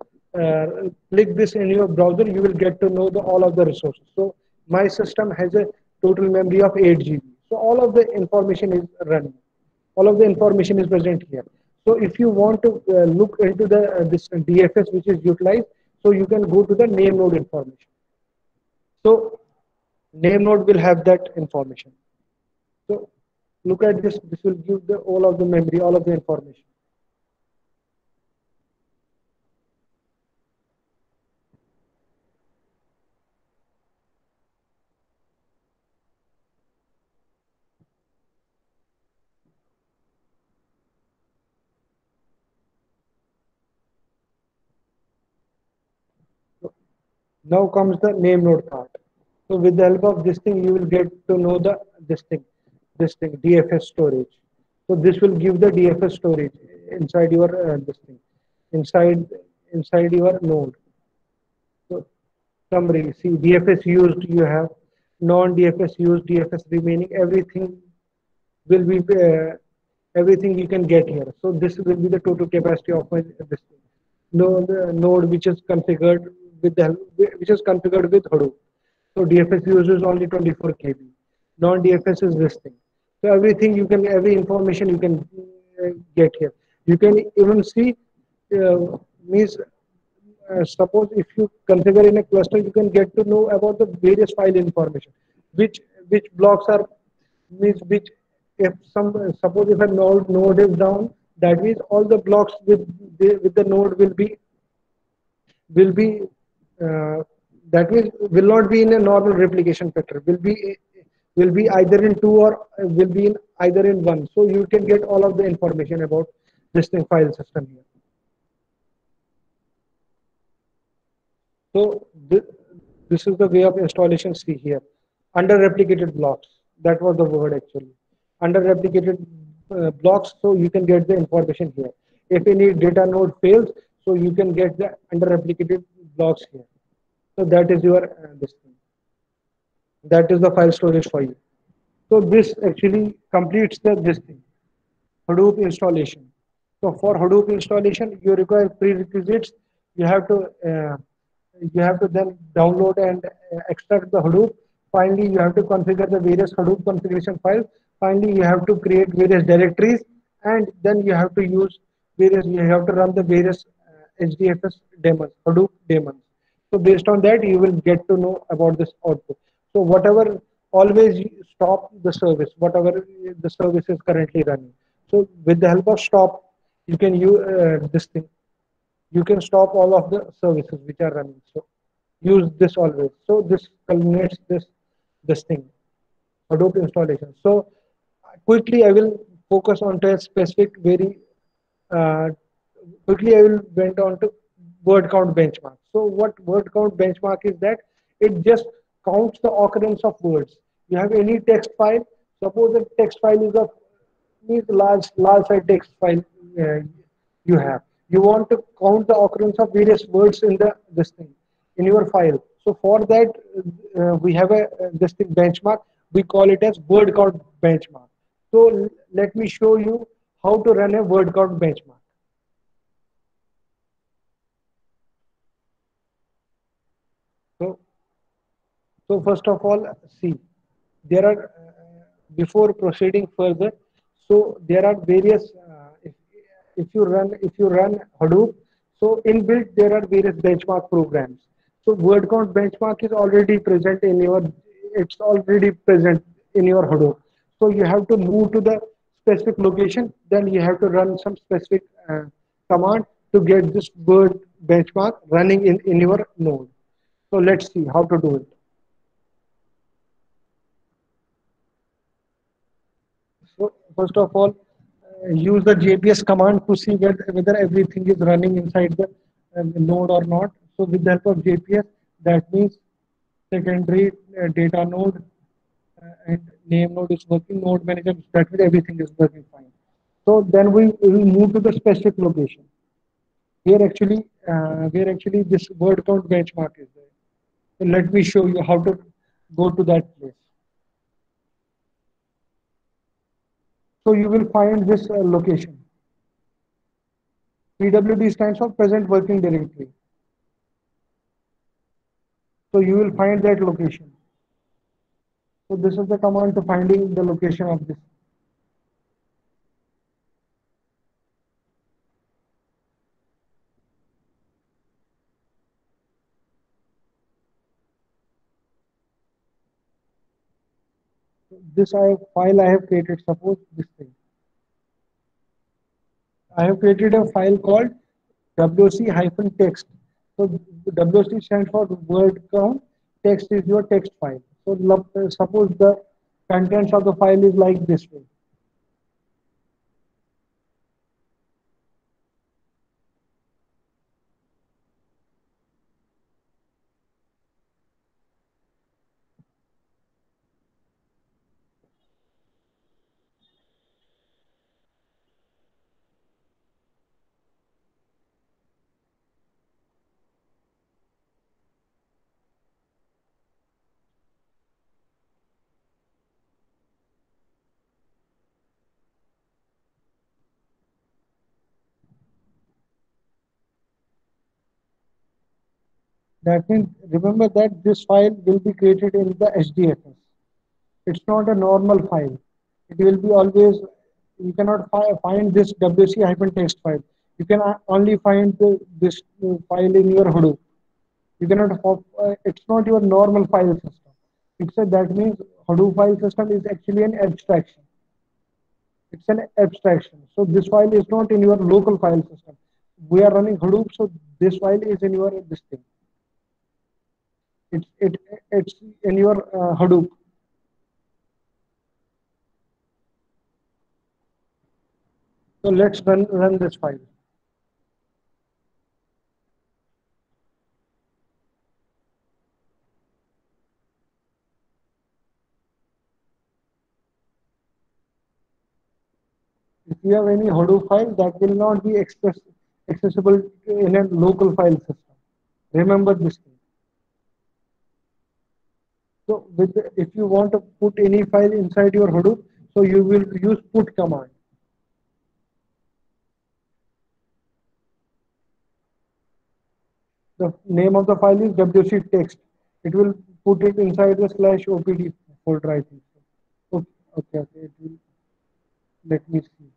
click this in your browser, you will get to know all of the resources. So my system has a total memory of 8 GB. So all of the information is running. All of the information is present here. So if you want to look into this DFS which is utilized, so you can go to the name node information. So name node will have that information. So look at this. This will give all of the memory, all of the information. Now comes the name node part. So with the help of this thing, you will get to know this thing, DFS storage. So this will give the DFS storage inside your this thing, inside your node. So summary, see DFS used you have, non-DFS used, DFS remaining, everything will be everything you can get here. So this will be the total capacity of my this thing. Node which is configured with Hadoop. So DFS uses only 24 KB. Non-DFS is this thing. So every information you can get here. You can even see means suppose if you configure in a cluster, you can get to know about the various file information, which blocks are means which if suppose if a node is down, that means all the blocks with the node will be that means will not be in a normal replication factor, will be either in 2 or will be in either in 1. So you can get all of the information about this thing file system here. So this is the way of installation. See here under replicated blocks. That was the word actually. Under replicated blocks, so you can get the information here. If any data node fails, so you can get the under replicated blocks here. So that is your this thing. That is the file storage for you. So this actually completes the this thing, Hadoop installation. So for Hadoop installation, you require prerequisites. You have to then download and extract the Hadoop. Finally, you have to configure the various Hadoop configuration files. Finally, you have to create various directories, and then you have to use various. You have to run the various HDFS daemons, Hadoop daemons. So based on that, you will get to know about this output. So whatever, always stop the service, whatever the service is currently running. So with the help of stop, you can use this thing. You can stop all of the services which are running. So use this always. So this culminates this thing, Hadoop installation. So quickly, I will focus on to a specific very uh, quickly. I will went on to word count benchmark. So what word count benchmark is that it just counts the occurrence of words. You have any text file. Suppose the text file is a means large size text file you have. You want to count the occurrence of various words in the this thing in your file. So for that we have a this thing benchmark. We call it as word count benchmark. So let me show you how to run a word count benchmark. So so first of all, see, there are before proceeding further. So there are various. If you run Hadoop, so inbuilt there are various benchmark programs. So word count benchmark is already present in your. It's already present in your Hadoop. So you have to move to the specific location. Then you have to run some specific command to get this word benchmark running in your node. So let's see how to do it. So first of all, use the JPS command to see whether everything is running inside the node or not. So with the help of JPS, that means secondary data node and name node is working, node manager, that means everything is working fine. So then we will move to the specific location where actually this word count benchmark is there. So let me show you how to go to that place. So you will find this location. PWD stands for present working directory. So you will find that location. So this is the command to finding the location of this. This file I have created, suppose this thing. I have created a file called wc-text. So wc stands for word count, text is your text file. So suppose the contents of the file is like this way. That means remember that this file will be created in the HDFS. It's not a normal file. It will be always, you cannot find this wc-text file. You can only find this file in your Hadoop. You cannot, it's not your normal file system. That means Hadoop file system is actually an abstraction. It's an abstraction. So this file is not in your local file system. We are running Hadoop, so this file is in your this thing. It's in your Hadoop. So let's run this file. you have any Hadoop file, that will not be accessible in a local file system. Remember this thing. So if you want to put any file inside your Hadoop, so you will use put command. The name of the file is wc text. It will put it inside the /opd folder, I think. Okay, okay. It will, let me see.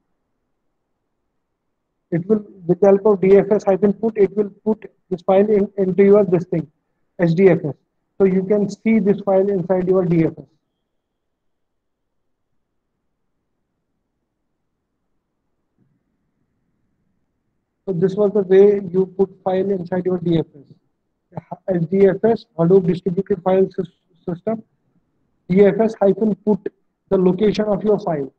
It will, with the help of dfs-put, it will put this file into your this thing, HDFS. So you can see this file inside your DFS. So this was the way you put file inside your DFS. HDFS, Hadoop Distributed File System, DFS-put the location of your file.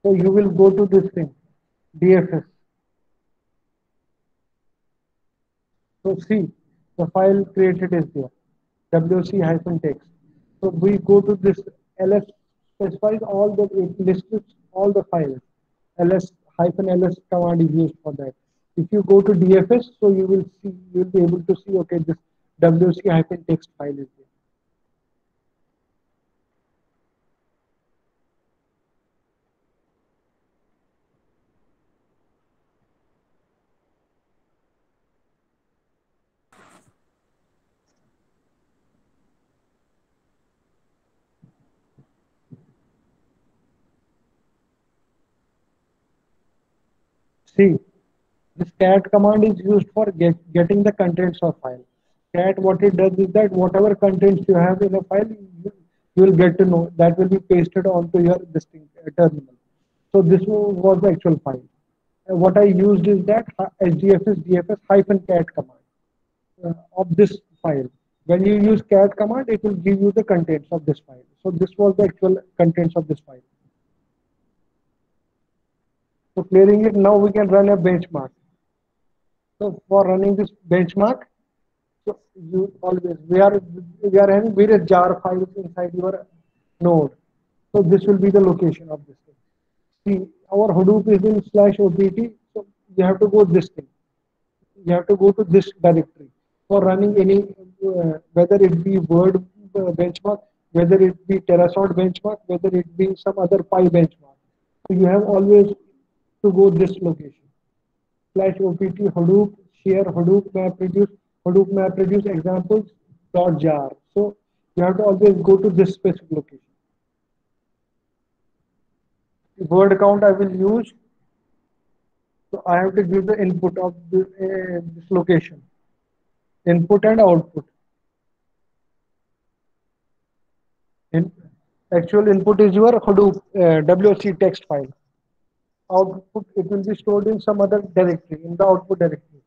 So you will go to this thing, DFS. So see, the file created is there, wc-text. So we go to this ls, specifies all the, it lists all the files. ls command is used for that. If you go to DFS, so you will see, you will be able to see, okay, this wc-text file is there. See, this cat command is used for getting the contents of file. Cat, what it does is that whatever contents you have in a file, you will get to know that will be pasted onto your distinct terminal. So this was the actual file. What I used is that HDFS DFS-cat command of this file. When you use cat command, it will give you the contents of this file. So this was the actual contents of this file. So clearing it, now we can run a benchmark. So for running this benchmark, so you always, we are having various jar files inside your node. So this will be the location of this thing. See, our Hadoop is in /opt, so you have to go this thing. You have to go to this directory for running any, whether it be Word benchmark, whether it be Terrasort benchmark, whether it be some other Pi benchmark. So you have always to go this location. /opt Hadoop share Hadoop map reduce examples .jar. So you have to always go to this specific location. The word count I will use. So I have to give the input of this location, input and output. Actual input is your Hadoop wc text file. Output, it will be stored in some other directory, in the output directory.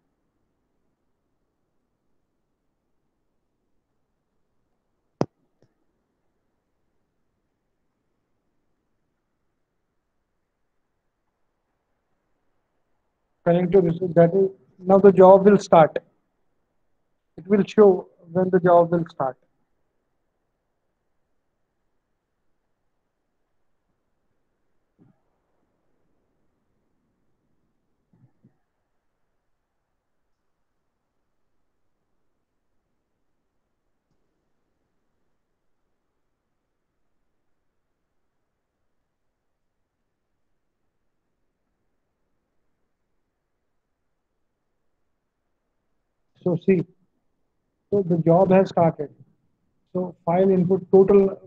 Coming to this, that is, now the job will start. It will show when the job will start. So see, so the job has started. So file input, total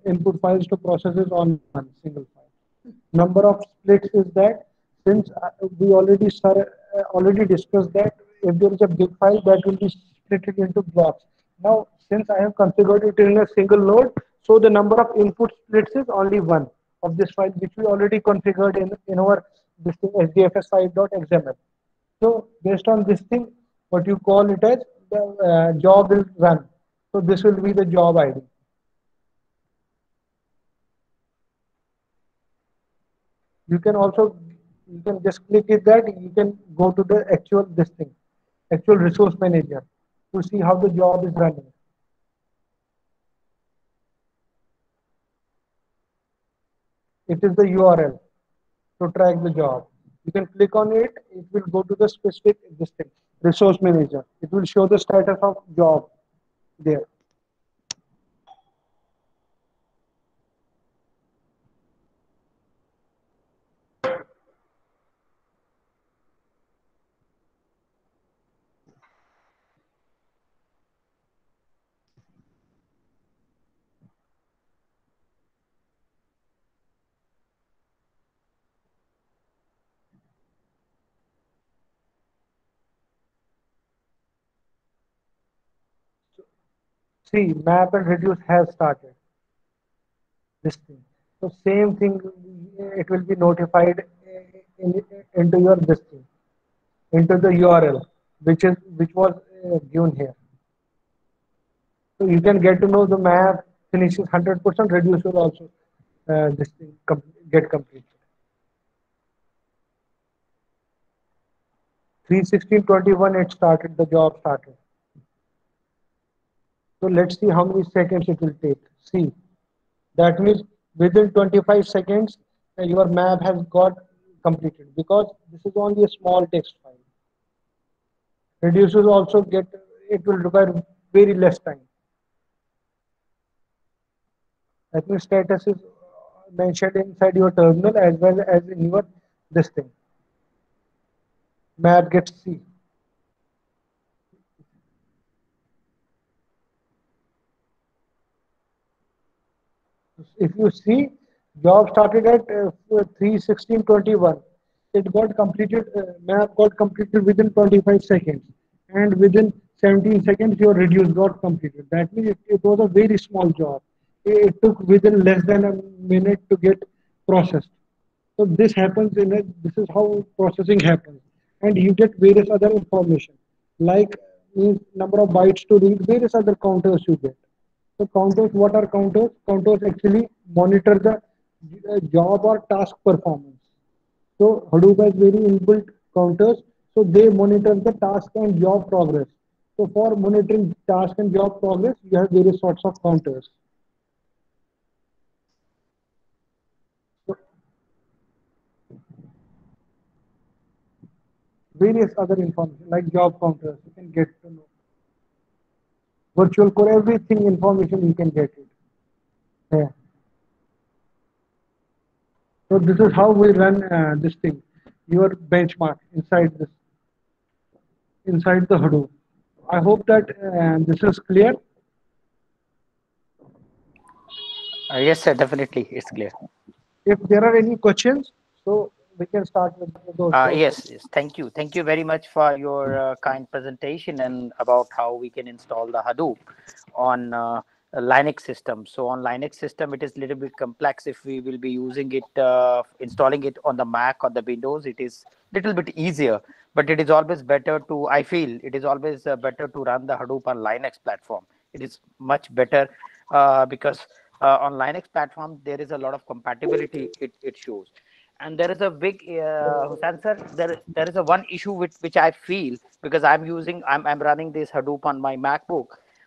input files to process is on one single file. Number of splits is that, since we already discussed that if there is a big file, that will be split it into blocks. Now, since I have configured it in a single node, so the number of input splits is only one of this file, which we already configured in our this thing SDFS file.xml. So based on this thing, what you call it as the job will run. So this will be the job ID. You can also, you can just click it that you can go to the actual this thing. actual resource manager to see how the job is running. It is the URL to track the job. You can click on it, it will go to the specific resource manager. It will show the status of job there. See, map and reduce has started this thing. So same thing, it will be notified into your this thing, into the URL, which was given here. So you can get to know the map finishes 100%, reduce will also this thing get completed. 3:16:21 it started, the job started. So let's see how many seconds it will take. See, that means within 25 seconds, your map has got completed because this is only a small text file. Reduces also it will require very less time. That means status is mentioned inside your terminal as well as in your this thing. Map gets C. If you see, job started at 3:16:21. It got completed, map got completed within 25 seconds. And within 17 seconds, your reduce got completed. That means it was a very small job. It took within less than a minute to get processed. So this happens this is how processing happens. And you get various other information, like means number of bytes to read, various other counters you get. So counters, what are counters? Counters actually monitor the job or task performance. So Hadoop has very inbuilt counters, so they monitor the task and job progress. So for monitoring task and job progress, you have various sorts of counters. So various other information like job counters, you can get to know. Virtual core, everything information you can get it. Yeah. So this is how we run this thing, your benchmark inside the Hadoop. I hope that this is clear. Yes, sir, definitely, it's clear. If there are any questions, so we can start with those. Yes, thank you very much for your kind presentation and about how we can install the Hadoop on a Linux system. So on Linux system, it is a little bit complex. If we will be using it, installing it on the Mac or the Windows, it is a little bit easier. But it is always better to, I feel, it is always better to run the Hadoop on Linux platform. It is much better because on Linux platform, there is a lot of compatibility it shows. And there is a big Hussain sir, there is a one issue which I feel, because I'm running this Hadoop on my MacBook.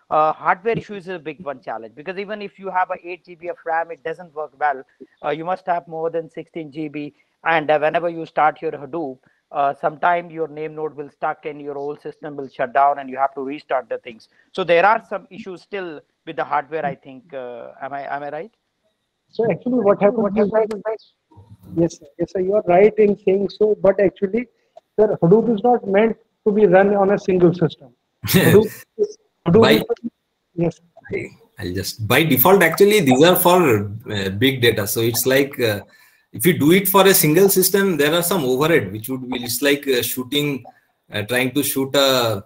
Hardware issue is a big one challenge, because even if you have a 8 GB of RAM, it doesn't work well. You must have more than 16 GB, and whenever you start your Hadoop, sometime your name node will stuck and your whole system will shut down and you have to restart the things. So there are some issues still with the hardware, I think. Am I right? So actually what happens is that, yes, sir, you are right in saying so, but actually, sir, Hadoop is not meant to be run on a single system. Hadoop yes. I'll just, by default, actually, these are for big data. So it's like, if you do it for a single system, there are some overhead, which would be, it's like shooting, trying to shoot a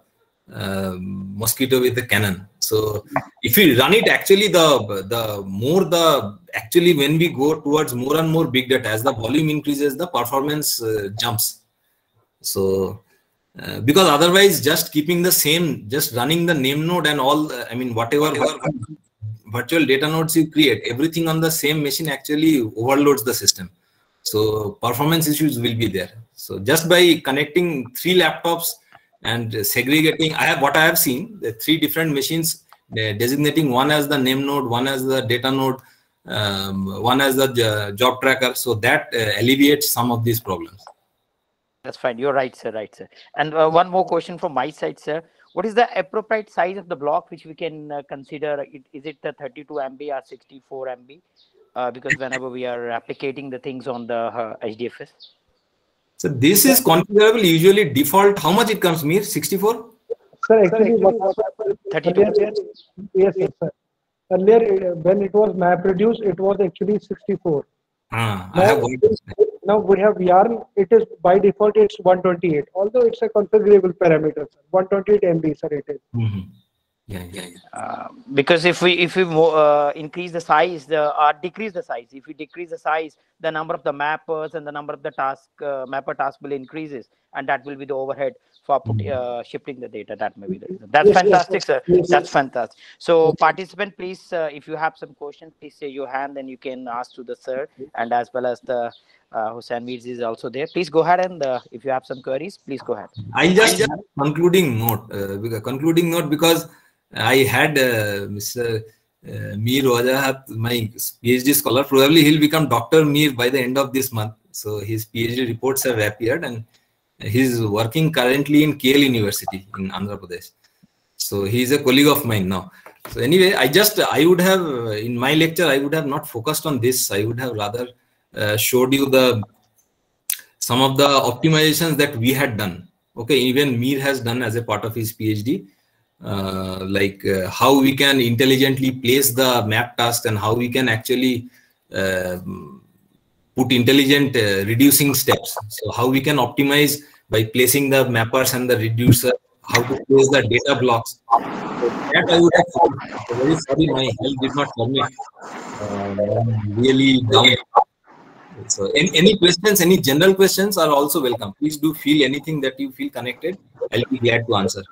mosquito with a cannon. So if you run it, actually actually when we go towards more and more big data, as the volume increases, the performance jumps. So because otherwise just keeping the same, just running the name node and all, I mean, whatever virtual data nodes you create, everything on the same machine actually overloads the system. So performance issues will be there. So just by connecting 3 laptops and segregating. What I have seen, the 3 different machines, designating one as the name node, one as the data node, one as the job tracker. So that alleviates some of these problems. That's fine. You're right, sir. Right, sir. And one more question from my side, sir. What is the appropriate size of the block which we can consider? Is it the 32 MB or 64 MB? Because whenever we are applicating the things on the HDFS. So this is configurable. Usually default. How much it comes, Mir? 64? Sir, actually, what happened 32. earlier, yes, sir. Earlier, when it was MapReduce, it was actually 64. Now we have Yarn. It is by default it's 128. Although it's a configurable parameter, sir. 128 MB, sir. It is. Because if we increase the size, or decrease the size, if we decrease the size, the number of the mappers and the number of the mapper task will increases, and that will be the overhead for shifting the data. That may be the reason. That's fantastic, sir. That's fantastic. So participant, please, if you have some questions, please say your hand, and you can ask to the sir, and as well as the Hussain Mirza is also there. Please go ahead, and if you have some queries, please go ahead. I'll just concluding note. Because I had Mr. Mir Wajahat, my PhD scholar. Probably he'll become Dr. Mir by the end of this month. So his PhD reports have appeared, and he's working currently in KL University in Andhra Pradesh. So he's a colleague of mine now. So anyway, I would have, in my lecture, I would have not focused on this. I would have rather showed you some of the optimizations that we had done. Okay, even Mir has done as a part of his PhD. How we can intelligently place the map task, and how we can actually put intelligent reducing steps. So how we can optimize by placing the mappers and the reducer, how to place the data blocks. So that I would have very sorry, my health did not permit. I'm really down. So any questions, any general questions are also welcome. Please do feel anything that you feel connected. I'll be glad to answer.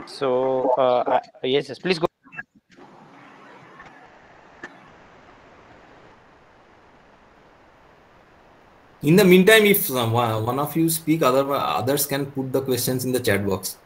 So yes, please go. In the meantime, if one of you speak, others can put the questions in the chat box.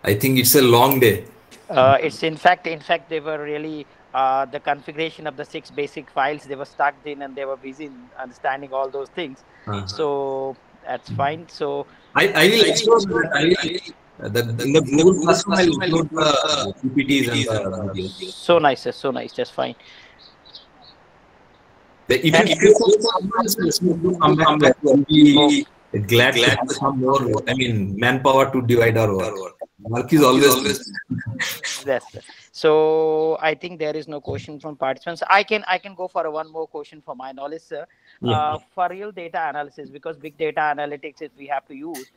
I think it's a long day. It's in fact they were really the configuration of the 6 basic files. They were stuck in, and they were busy in understanding all those things. So that's fine. So I will explore that. In the Google Classroom, I will upload the PPTs and the videos. So nice, sir. So nice. Just fine. If you come back, we'll be glad to have some more. I mean, manpower to divide our work. Work is always. Yes. So I think there is no question from participants. I can go for one more question for my knowledge, sir. For real data analysis, because big data analytics, if we have to use,